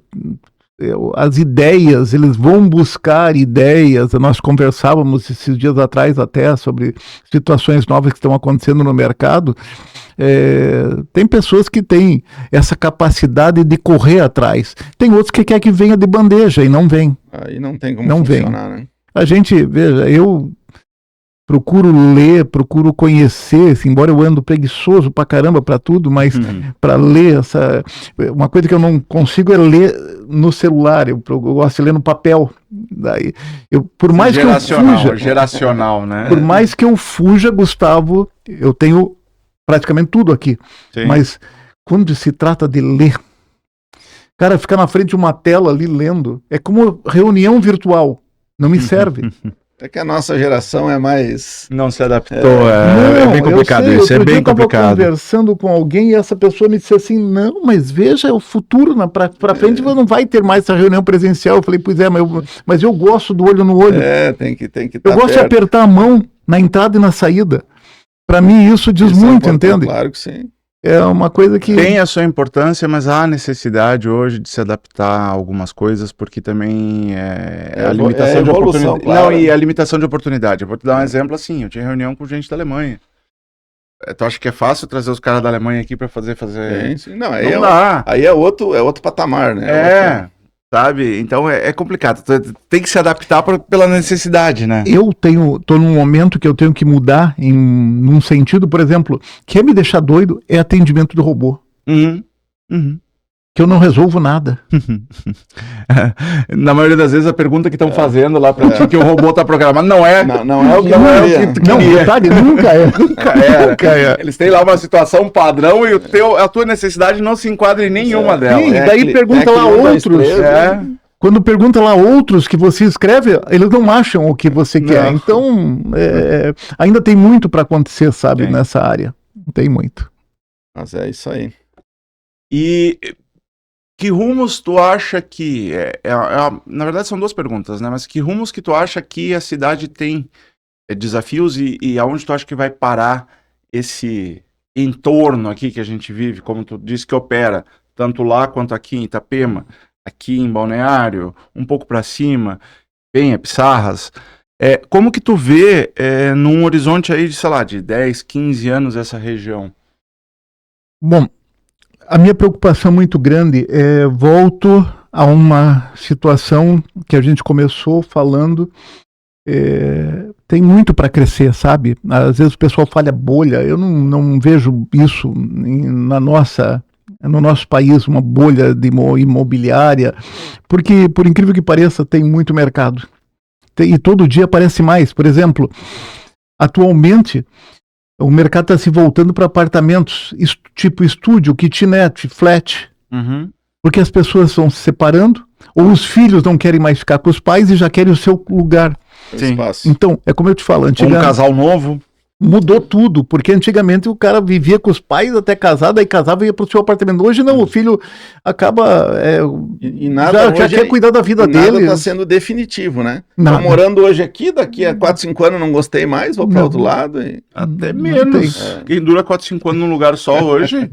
as ideias, eles vão buscar ideias. Nós conversávamos esses dias atrás até sobre situações novas que estão acontecendo no mercado. Tem pessoas que têm essa capacidade de correr atrás. Tem outros que quer que venha de bandeja e não vem. Aí não tem como funcionar, né? A gente, veja, eu procuro ler, procuro conhecer, embora eu ando preguiçoso pra caramba pra tudo, mas para ler uma coisa que eu não consigo é ler no celular, eu gosto de ler no papel. Daí, por mais que eu fuja, geracional, né? Por mais que eu fuja, Gustavo, eu tenho praticamente tudo aqui. Sim. Mas quando se trata de ler, cara, ficar na frente de uma tela ali lendo, é como reunião virtual, não me serve. É que a nossa geração é mais... Não se adaptou, é bem complicado isso, é bem complicado. Eu estava conversando com alguém e essa pessoa me disse assim, não, mas veja, é o futuro, pra frente não vai ter mais essa reunião presencial. Eu falei, pois é, mas eu gosto do olho no olho. Tem que eu gosto de apertar a mão na entrada e na saída. Para mim isso diz muito, entende? Claro que sim. É uma coisa que... Tem a sua importância, mas há necessidade hoje de se adaptar a algumas coisas, porque também a limitação de oportunidade. Claro. Não, e a limitação de oportunidade. Eu vou te dar um exemplo assim, eu tinha reunião com gente da Alemanha. Tu acha que é fácil trazer os caras da Alemanha aqui para fazer... Sim. Não, aí é outro patamar, né? Sabe? Então é complicado. Tem que se adaptar pela necessidade, né? Eu tô num momento que eu tenho que mudar num sentido, por exemplo, quer me deixar doido é atendimento do robô. Que eu não resolvo nada. Na maioria das vezes a pergunta que estão fazendo lá pra ti que o robô tá programado não é o que verdade, nunca é. Eles têm lá uma situação padrão e a tua necessidade não se enquadra em nenhuma delas. Sim, daí pergunta lá outros. Quando pergunta lá outros que você escreve, eles não acham o que você quer. Então, ainda tem muito para acontecer, sabe, nessa área. Tem muito. Mas é isso aí. E que rumos tu acha que... na verdade são duas perguntas, né? Mas que rumos que tu acha que a cidade tem desafios e aonde tu acha que vai parar esse entorno aqui que a gente vive, como tu disse que opera, tanto lá quanto aqui em Itapema, aqui em Balneário, um pouco para cima, Penha, Pissarras. Como que tu vê num horizonte aí de, sei lá, de 10, 15 anos essa região? Bom, a minha preocupação muito grande volto a uma situação que a gente começou falando, tem muito para crescer, sabe? Às vezes o pessoal fala bolha, eu não vejo isso no nosso país, uma bolha de imobiliária, porque, por incrível que pareça, tem muito mercado. E todo dia aparece mais. Por exemplo, atualmente... O mercado está se voltando para apartamentos, tipo estúdio, kitnet, flat. Porque as pessoas estão se separando, ou os filhos não querem mais ficar com os pais e já querem o seu lugar. Espaço. Então, é como eu te falo, um casal novo. Mudou tudo, porque antigamente o cara vivia com os pais até casado, aí casava e ia pro seu apartamento. Hoje não, o filho acaba já quer cuidar da vida dele. Nada tá sendo definitivo, né? Tô morando hoje aqui, daqui a 4, 5 anos não gostei mais, vou para outro lado. Até menos. Quem dura 4, 5 anos num lugar só hoje,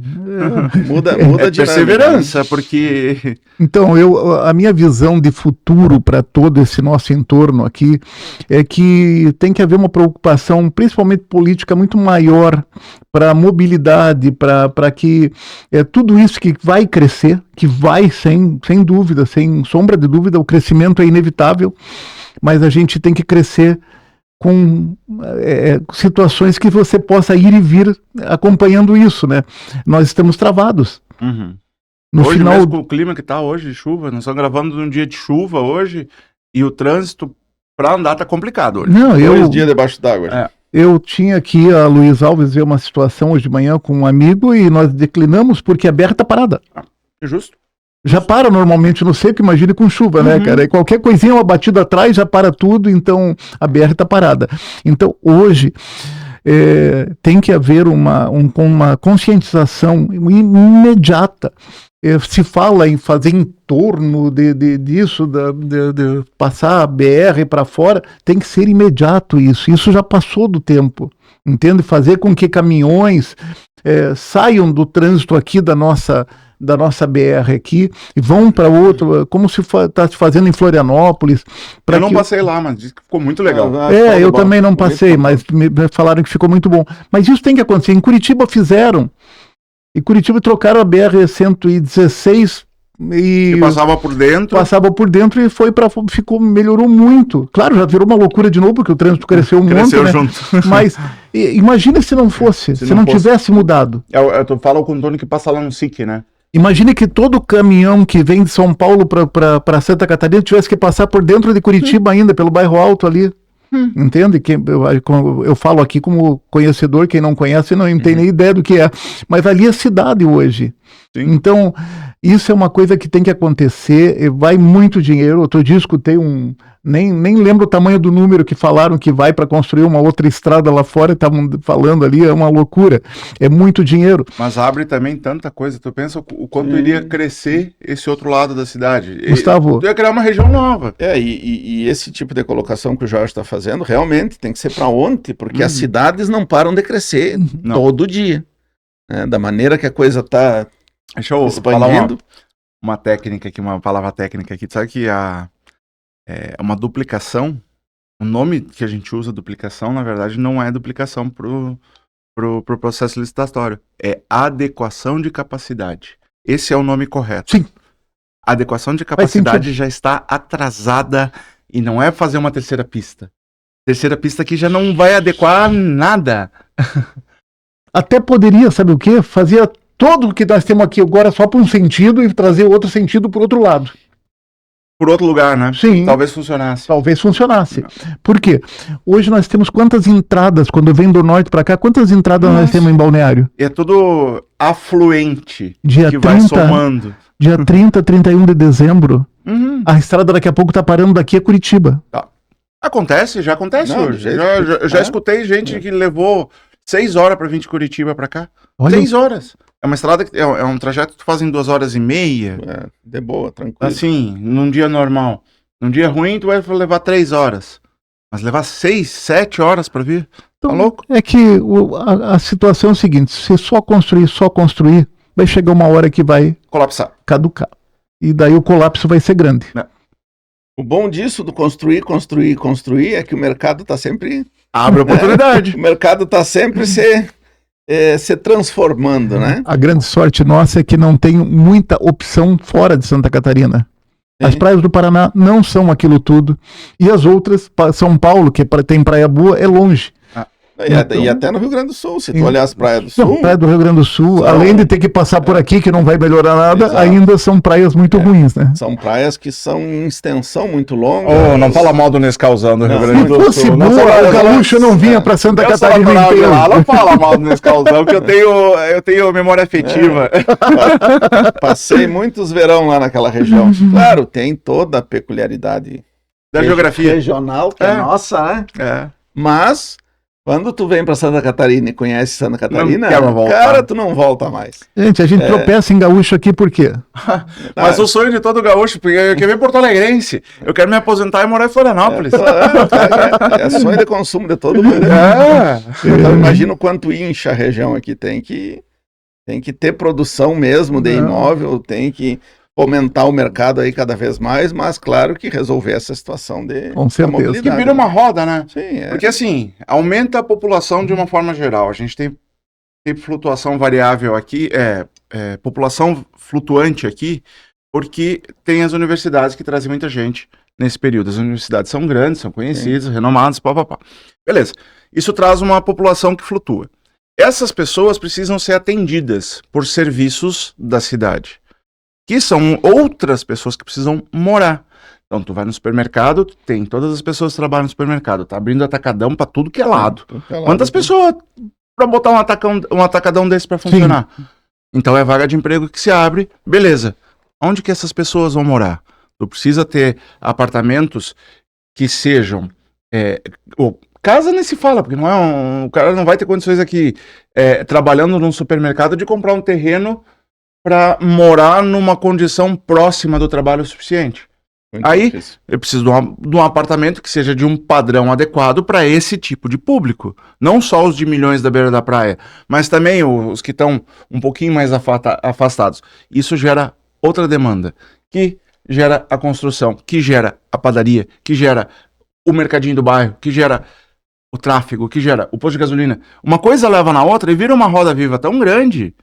muda de perseverança, porque... Então, a minha visão de futuro para todo esse nosso entorno aqui é que tem que haver uma preocupação, principalmente política, muito maior para a mobilidade, para que tudo isso que vai crescer, que vai sem dúvida, sem sombra de dúvida, o crescimento é inevitável, mas a gente tem que crescer com situações que você possa ir e vir acompanhando isso, né? Nós estamos travados. No hoje final... mesmo com o clima que tá hoje de chuva, nós estamos gravando num dia de chuva hoje e o trânsito para andar tá complicado hoje. Não, 2 dias debaixo d'água. Eu tinha aqui a Luiz Alves ver uma situação hoje de manhã com um amigo e nós declinamos porque a BR tá parada. É justo. Já para normalmente no seco, imagine com chuva, né, cara? E qualquer coisinha, uma batida atrás, já para tudo, então a BR tá parada. Então hoje tem que haver uma conscientização imediata. Se fala em fazer em torno disso, de passar a BR para fora, tem que ser imediato isso já passou do tempo, entende? Fazer com que caminhões saiam do trânsito aqui da nossa da nossa BR aqui e vão para outro, como se está se fazendo em Florianópolis. Eu não passei lá, mas disse que ficou muito legal. Eu também não passei, mas me falaram que ficou muito bom. Mas isso tem que acontecer. Em Curitiba fizeram. Em Curitiba trocaram a BR-116 e passava por dentro. Passava por dentro e melhorou muito. Claro, já virou uma loucura de novo, porque o trânsito cresceu muito, né? Junto. Mas imagina se não fosse, se não tivesse mudado. Tu fala com o Antônio que passa lá no SIC, né? Imagine que todo caminhão que vem de São Paulo para Santa Catarina tivesse que passar por dentro de Curitiba ainda, pelo bairro Alto ali. Entende? Eu falo aqui como conhecedor, quem não conhece não tem nem ideia do que é. Mas ali é cidade hoje. Sim. Então, isso é uma coisa que tem que acontecer. Vai muito dinheiro. Outro dia escutei nem lembro o tamanho do número que falaram que vai para construir uma outra estrada lá fora. Estavam falando ali, é uma loucura. É muito dinheiro. Mas abre também tanta coisa. Tu pensa o quanto iria crescer esse outro lado da cidade. Gustavo. Tu ia criar uma região nova. E esse tipo de colocação que o Jorge está fazendo, realmente tem que ser para ontem, porque as cidades não param de crescer todo dia. Da maneira que a coisa está Deixa eu expandindo. falar uma técnica aqui, uma palavra técnica aqui. Tu sabe que uma duplicação, o nome que a gente usa, duplicação, na verdade, não é duplicação pro processo licitatório. É adequação de capacidade. Esse é o nome correto. Sim. Adequação de capacidade já está atrasada e não é fazer uma terceira pista. Terceira pista aqui já não vai adequar nada. Até poderia, sabe o quê? Fazia todo o que nós temos aqui agora só para um sentido e trazer outro sentido para o outro lado. Por outro lugar, né? Sim. Talvez funcionasse. Talvez funcionasse. Por quê? Hoje nós temos quantas entradas, quando vem do norte para cá, quantas entradas nós temos em Balneário? É tudo afluente dia que 30, vai somando. Dia 30, 31 de dezembro, a estrada daqui a pouco tá parando daqui a Curitiba. Tá. Já acontece hoje. Já é. escutei gente que levou 6 horas para vir de Curitiba para cá. Olha, 6 horas. É uma estrada que é um trajeto que tu faz em 2h30. De boa, tranquilo. Assim, num dia normal. Num dia ruim, tu vai levar 3 horas. Mas levar 6, 7 horas para vir? então, Tá louco? É que a situação é o seguinte: se só construir, vai chegar uma hora que vai Colapsar. caducar. E daí o colapso vai ser grande. O bom disso, do construir, é que o mercado está sempre... Abre oportunidade. O mercado está sempre se transformando, né? A grande sorte nossa é que não tem muita opção fora de Santa Catarina. As praias do Paraná não são aquilo tudo. E as outras, São Paulo, que tem praia boa, é longe. E até no Rio Grande do Sul, se tu olhar as praias do Sul... Não, praia do Rio Grande do Sul, além de ter que passar por aqui, que não vai melhorar nada, ainda são praias muito ruins, né? São praias que são em extensão muito longa. Não fala mal do Nescauzão do Rio Grande do Sul. Se fosse boa, o gaúcho não vinha pra Santa Catarina inteira. Não fala mal do Nescauzão, que eu tenho memória afetiva. Passei muitos verão lá naquela região. Claro, tem toda a peculiaridade da geografia regional, que é nossa, né? Mas... quando tu vem pra Santa Catarina e conhece Santa Catarina, cara, tu não volta mais. Gente, a gente tropeça em gaúcho aqui por quê? Mas o sonho de todo gaúcho, porque eu quero ver Porto Alegrense. Eu quero me aposentar e morar em Florianópolis. É sonho de consumo de todo mundo. Então, imagina o quanto incha a região aqui. Tem que ter produção mesmo de imóvel, tem que fomentar o mercado aí cada vez mais, mas claro que resolver essa situação com certeza. Que vira uma roda, né? Sim, Porque assim, aumenta a população de uma forma geral. A gente tem flutuação variável aqui, população flutuante aqui, porque tem as universidades que trazem muita gente nesse período. As universidades são grandes, são conhecidas, renomadas, Beleza. Isso traz uma população que flutua. Essas pessoas precisam ser atendidas por serviços da cidade, que são outras pessoas que precisam morar. Então, tu vai no supermercado, tem todas as pessoas que trabalham no supermercado, tá abrindo atacadão pra tudo que é lado. Quantas pessoas pra botar um atacadão desse pra funcionar? Sim. Então, é vaga de emprego que se abre, beleza. Onde que essas pessoas vão morar? Tu precisa ter apartamentos que sejam... casa nem se fala, porque o cara não vai ter condições aqui, trabalhando num supermercado, de comprar um terreno para morar numa condição próxima do trabalho suficiente. Muito Aí difícil. eu preciso de um apartamento que seja de um padrão adequado para esse tipo de público. Não só os de milhões da beira da praia, mas também os que estão um pouquinho mais afastados. Isso gera outra demanda, que gera a construção, que gera a padaria, que gera o mercadinho do bairro, que gera o tráfego, que gera o posto de gasolina. Uma coisa leva na outra e vira uma roda viva tão grande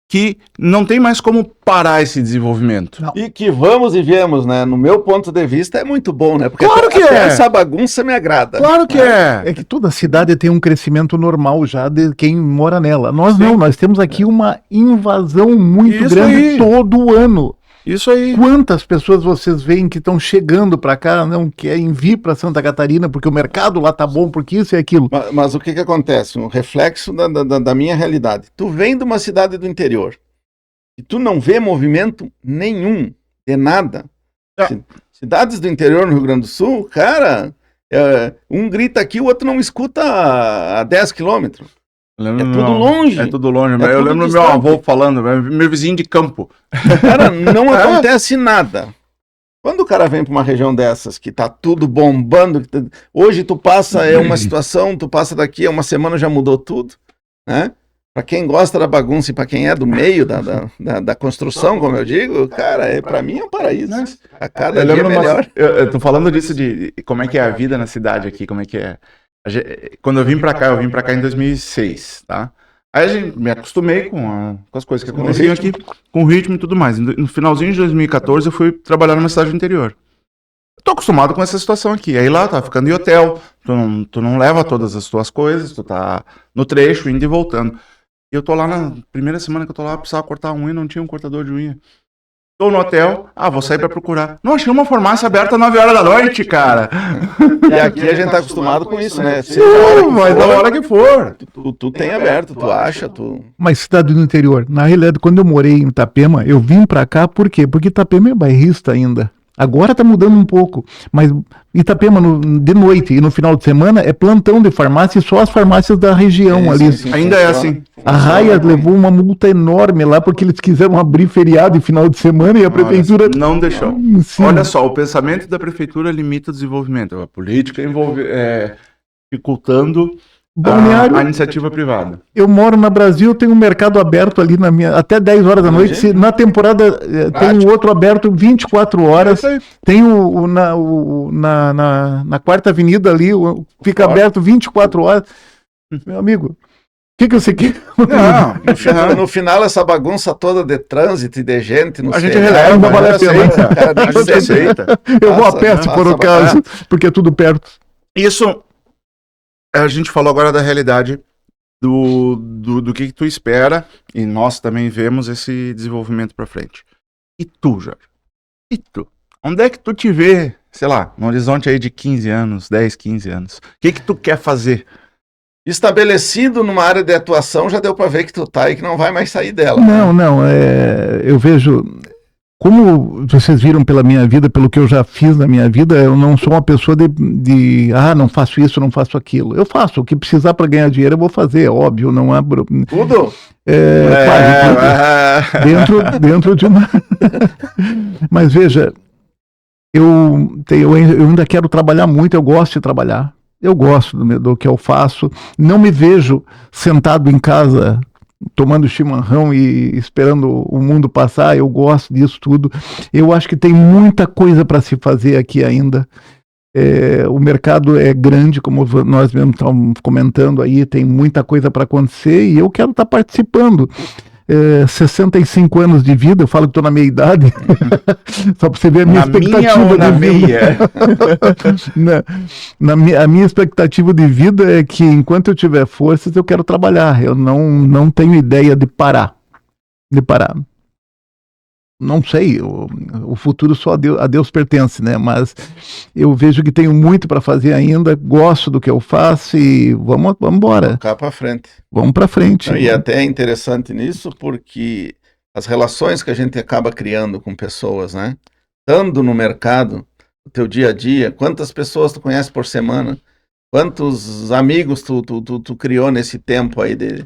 que não tem mais como parar esse desenvolvimento. Não. E que vamos e viemos, né? No meu ponto de vista é muito bom, né? Porque Claro que até é. essa bagunça me agrada. Claro que é. É que toda cidade tem um crescimento normal já de quem mora nela. Nós Sim. não, nós temos aqui uma invasão muito Isso grande aí. todo ano. Isso aí. Quantas pessoas vocês veem que estão chegando para cá, não querem vir para Santa Catarina porque o mercado lá tá bom, porque isso e aquilo. Mas o que acontece? Um reflexo da minha realidade. Tu vem de uma cidade do interior e tu não vê movimento nenhum de nada. Ah. Cidades do interior no Rio Grande do Sul, cara, um grita aqui, o outro não escuta a 10 quilômetros. É tudo longe. É tudo longe. É Eu tudo lembro do distante. meu avô falando, meu vizinho de campo. Cara, não acontece nada. Quando o cara vem para uma região dessas, que tá tudo bombando, hoje tu passa, é uma situação, tu passa daqui, uma semana já mudou tudo, né? Para quem gosta da bagunça e para quem é do meio da construção, como eu digo, cara, para mim é um paraíso. A cada Eu dia lembro melhor. eu tô falando disso de como é que é a vida na cidade aqui, como é que é. Quando eu vim pra cá em 2006, tá? Aí a gente me acostumei com as coisas que aconteciam aqui, com o ritmo e tudo mais. No finalzinho de 2014 eu fui trabalhar numa cidade do interior. Eu tô acostumado com essa situação aqui. Aí lá, tá ficando em hotel, tu não leva todas as tuas coisas, tu tá no trecho, indo e voltando. E eu tô lá na primeira semana que eu tô lá, precisava cortar a unha, não tinha um cortador de unha. Tô no hotel, vou sair pra procurar. Não, achei uma farmácia aberta às 9 horas da noite, cara. E aqui a gente tá acostumado com isso, né? Vai da hora que for. Tu tem aberto, tu acha, tu... Mas cidade do interior, na realidade, quando eu morei em Itapema, eu vim para cá, por quê? Porque Itapema é bairrista ainda. Agora tá mudando um pouco, mas Itapema de noite e no final de semana é plantão de farmácia e só as farmácias da região ali. Ainda é assim. A Raia levou uma multa enorme lá porque eles quiseram abrir feriado em final de semana e a prefeitura não deixou. Sim. Olha só, o pensamento da prefeitura limita o desenvolvimento. A política dificultando Balneário. a iniciativa privada. Eu moro na Brasil, eu tenho um mercado aberto ali na minha até 10 horas da noite. Na temporada tem um outro aberto 24 horas. Tem na Quarta Avenida ali, fica aberto 24 horas. Meu amigo, o que você quer? No final, essa bagunça toda de trânsito e de gente, a gente releva, não vale a pena. A gente aceita. Eu vou a pé, se for o caso, porque é tudo perto. Isso, a gente falou agora da realidade do que tu espera, e nós também vemos esse desenvolvimento para frente. E tu, Jorge? E tu? Onde é que tu te vê, sei lá, no horizonte aí de 15 anos, 10, 15 anos? O que tu quer fazer? Estabelecido numa área de atuação, já deu para ver que tu tá e que não vai mais sair dela. Não, eu vejo, como vocês viram pela minha vida, pelo que eu já fiz na minha vida, eu não sou uma pessoa não faço isso, não faço aquilo. Eu faço, o que precisar para ganhar dinheiro eu vou fazer, é óbvio, não abro... Tudo? Quase, dentro de uma... Mas veja, eu ainda quero trabalhar muito, eu gosto de trabalhar. Eu gosto do que eu faço. Não me vejo sentado em casa tomando chimarrão e esperando o mundo passar. Eu gosto disso tudo. Eu acho que tem muita coisa para se fazer aqui ainda. O mercado é grande, como nós mesmo estamos comentando aí, tem muita coisa para acontecer e eu quero estar participando. 65 anos de vida, eu falo que estou na meia idade, só para você ver a minha expectativa de vida. A minha expectativa de vida é que enquanto eu tiver forças, eu quero trabalhar. Eu não tenho ideia de parar. Não sei, o futuro só a Deus pertence, né? Mas eu vejo que tenho muito para fazer ainda, gosto do que eu faço e vamos embora. Cá para frente. Vamos para frente. E até é interessante nisso porque as relações que a gente acaba criando com pessoas, né? Estando no mercado, no teu dia a dia, quantas pessoas tu conhece por semana? Quantos amigos tu criou nesse tempo aí de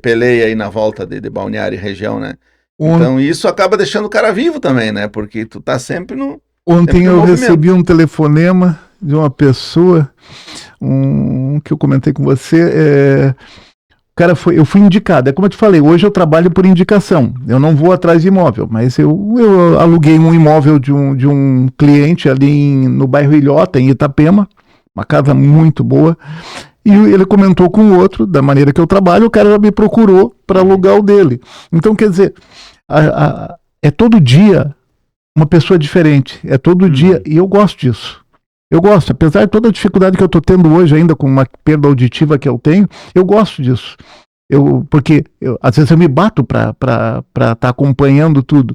peleia aí na volta de Balneário e região, né? Então isso acaba deixando o cara vivo também, né? Porque tu tá sempre no... Ontem eu movimento. recebi um telefonema de uma pessoa, que eu comentei com você, cara, eu fui indicado. É como eu te falei, hoje eu trabalho por indicação. Eu não vou atrás de imóvel, mas eu aluguei um imóvel de um cliente ali no bairro Ilhota, em Itapema, uma casa muito boa. E ele comentou com o outro, da maneira que eu trabalho, o cara já me procurou para alugar o dele. Então, quer dizer, é todo dia uma pessoa diferente. É todo dia, e eu gosto disso. Eu gosto, apesar de toda a dificuldade que eu estou tendo hoje ainda com uma perda auditiva que eu tenho, eu gosto disso. Porque às vezes eu me bato para estar acompanhando tudo,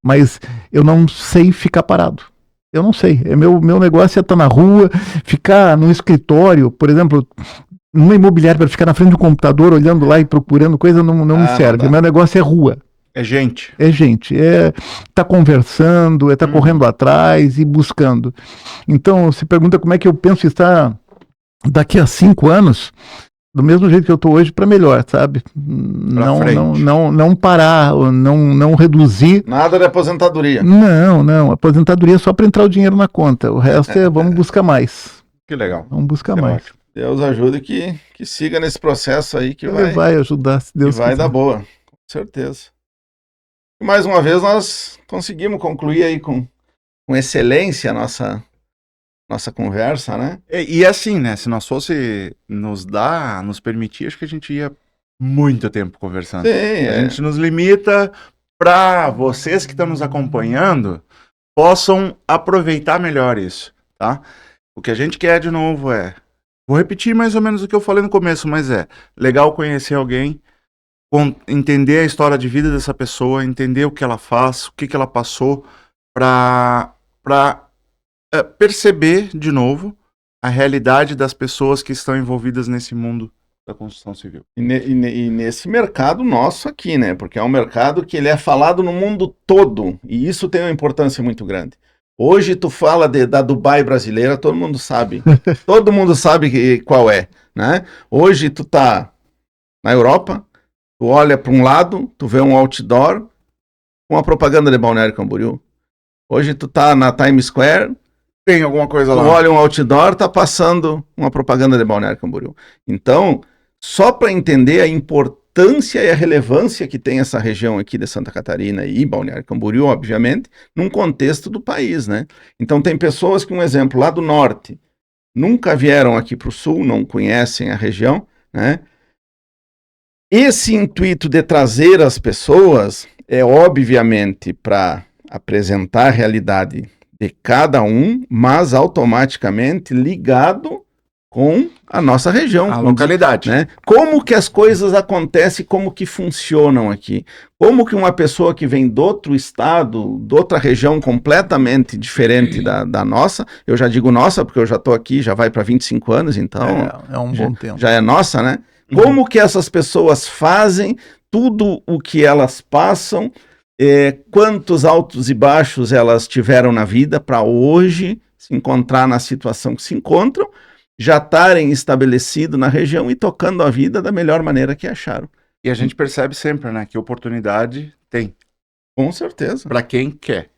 mas eu não sei ficar parado. Eu não sei. Meu negócio é estar na rua, ficar no escritório, por exemplo, numa imobiliária para ficar na frente do computador olhando lá e procurando coisa não me serve. Meu negócio é rua. É gente. É gente, tá conversando, tá correndo atrás e buscando. Então, se pergunta como é que eu penso estar daqui a 5 anos, do mesmo jeito que eu tô hoje, para melhor, sabe? Não parar, não reduzir. Nada de aposentadoria. Não, aposentadoria é só para entrar o dinheiro na conta, o resto vamos buscar mais. Que legal. Vamos buscar mais. Ótimo. Deus ajude que siga nesse processo aí que Ele vai ajudar, se Deus quiser. Vai quiser. dar boa, com certeza. E mais uma vez nós conseguimos concluir aí com excelência a nossa conversa, né? E assim, né? Se nós fosse nos permitir, acho que a gente ia muito tempo conversando. Sim, A gente nos limita para vocês que estão nos acompanhando possam aproveitar melhor isso, tá? O que a gente quer de novo vou repetir mais ou menos o que eu falei no começo, mas legal conhecer alguém, entender a história de vida dessa pessoa, entender o que ela faz, o que ela passou, para perceber de novo a realidade das pessoas que estão envolvidas nesse mundo da construção civil. E nesse mercado nosso aqui, né? Porque é um mercado que ele é falado no mundo todo, e isso tem uma importância muito grande. Hoje tu fala da Dubai brasileira, todo mundo sabe. Todo mundo sabe qual é, né? Hoje tu tá na Europa, tu olha para um lado, tu vê um outdoor com a propaganda de Balneário Camboriú. Hoje tu tá na Times Square, tem alguma coisa lá. Tu olha um outdoor, tá passando uma propaganda de Balneário Camboriú. Então, só para entender a importância e a relevância que tem essa região aqui de Santa Catarina e Balneário Camboriú, obviamente, num contexto do país, né? Então tem pessoas que, um exemplo, lá do norte, nunca vieram aqui para o sul, não conhecem a região, né? Esse intuito de trazer as pessoas é obviamente para apresentar a realidade de cada um, mas automaticamente ligado com a nossa região. A localidade. Né? Como que as coisas acontecem, como que funcionam aqui. Como que uma pessoa que vem do outro estado, de outra região completamente diferente da nossa, eu já digo nossa, porque eu já estou aqui, já vai para 25 anos, então... É um bom tempo. Já é nossa, né? Como que essas pessoas fazem tudo o que elas passam, quantos altos e baixos elas tiveram na vida para hoje se encontrar na situação que se encontram, já estarem estabelecidos na região e tocando a vida da melhor maneira que acharam. E a gente percebe sempre, né, que oportunidade tem. Com certeza. Para quem quer.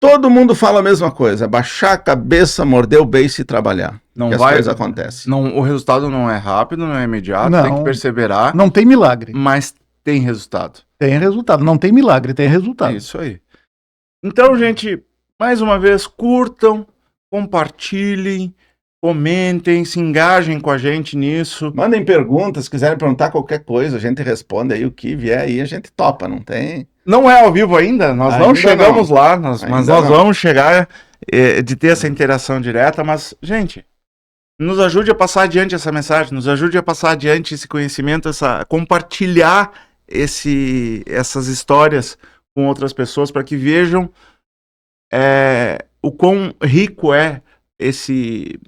Todo mundo fala a mesma coisa, baixar a cabeça, morder o beiço e trabalhar. Não que vai, as coisas acontecem. Não, o resultado não é rápido, não é imediato, Não, tem que perseverar. Não tem milagre. Mas tem resultado. Tem resultado. Não tem milagre, tem resultado. É isso aí. Então, gente, mais uma vez, curtam, compartilhem, comentem, se engajem com a gente nisso. Mandem perguntas, se quiserem perguntar qualquer coisa, a gente responde aí o que vier aí, a gente topa, não tem... Não é ao vivo ainda, nós não chegamos lá, mas nós vamos chegar de ter essa interação direta, mas, gente, nos ajude a passar adiante essa mensagem, nos ajude a passar adiante esse conhecimento, compartilhar essas histórias com outras pessoas para que vejam o quão rico é esse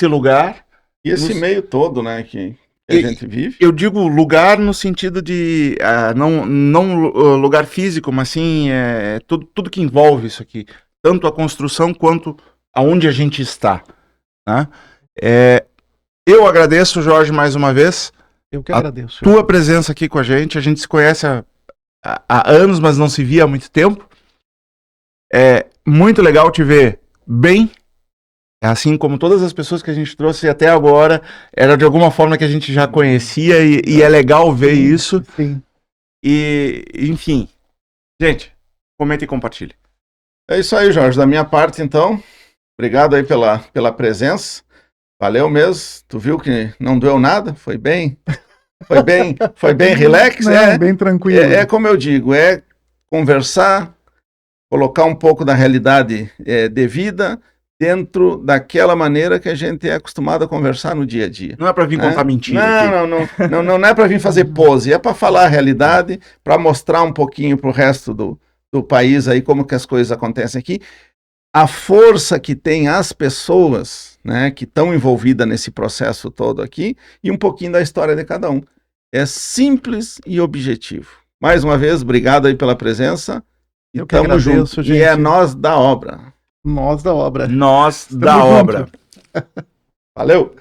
lugar. E esse meio todo, né, que a gente vive. Eu digo lugar no sentido de, não lugar físico, mas sim tudo que envolve isso aqui. Tanto a construção quanto aonde a gente está. Né? Eu agradeço, Jorge, mais uma vez. Eu que agradeço. Tua presença aqui com a gente se conhece há anos, mas não se via há muito tempo. É muito legal te ver bem, assim como todas as pessoas que a gente trouxe até agora, era de alguma forma que a gente já conhecia e é legal ver isso. Sim. E, enfim, gente, comenta e compartilhe. É isso aí, Jorge. Da minha parte, então, obrigado aí pela presença. Valeu mesmo. Tu viu que não doeu nada? Foi bem relax. Não, bem tranquilo. É como eu digo, é conversar, colocar um pouco da realidade devida dentro daquela maneira que a gente é acostumado a conversar no dia a dia. Não é pra vir contar mentira aqui. Não é para vir fazer pose, é para falar a realidade, para mostrar um pouquinho pro resto do país aí como que as coisas acontecem aqui. A força que tem as pessoas, né, que estão envolvidas nesse processo todo aqui, e um pouquinho da história de cada um. É simples e objetivo. Mais uma vez, obrigado aí pela presença. E tamo junto. Gente. E é nós da obra. Nós da obra. Nós Estamos da junto. obra. Valeu!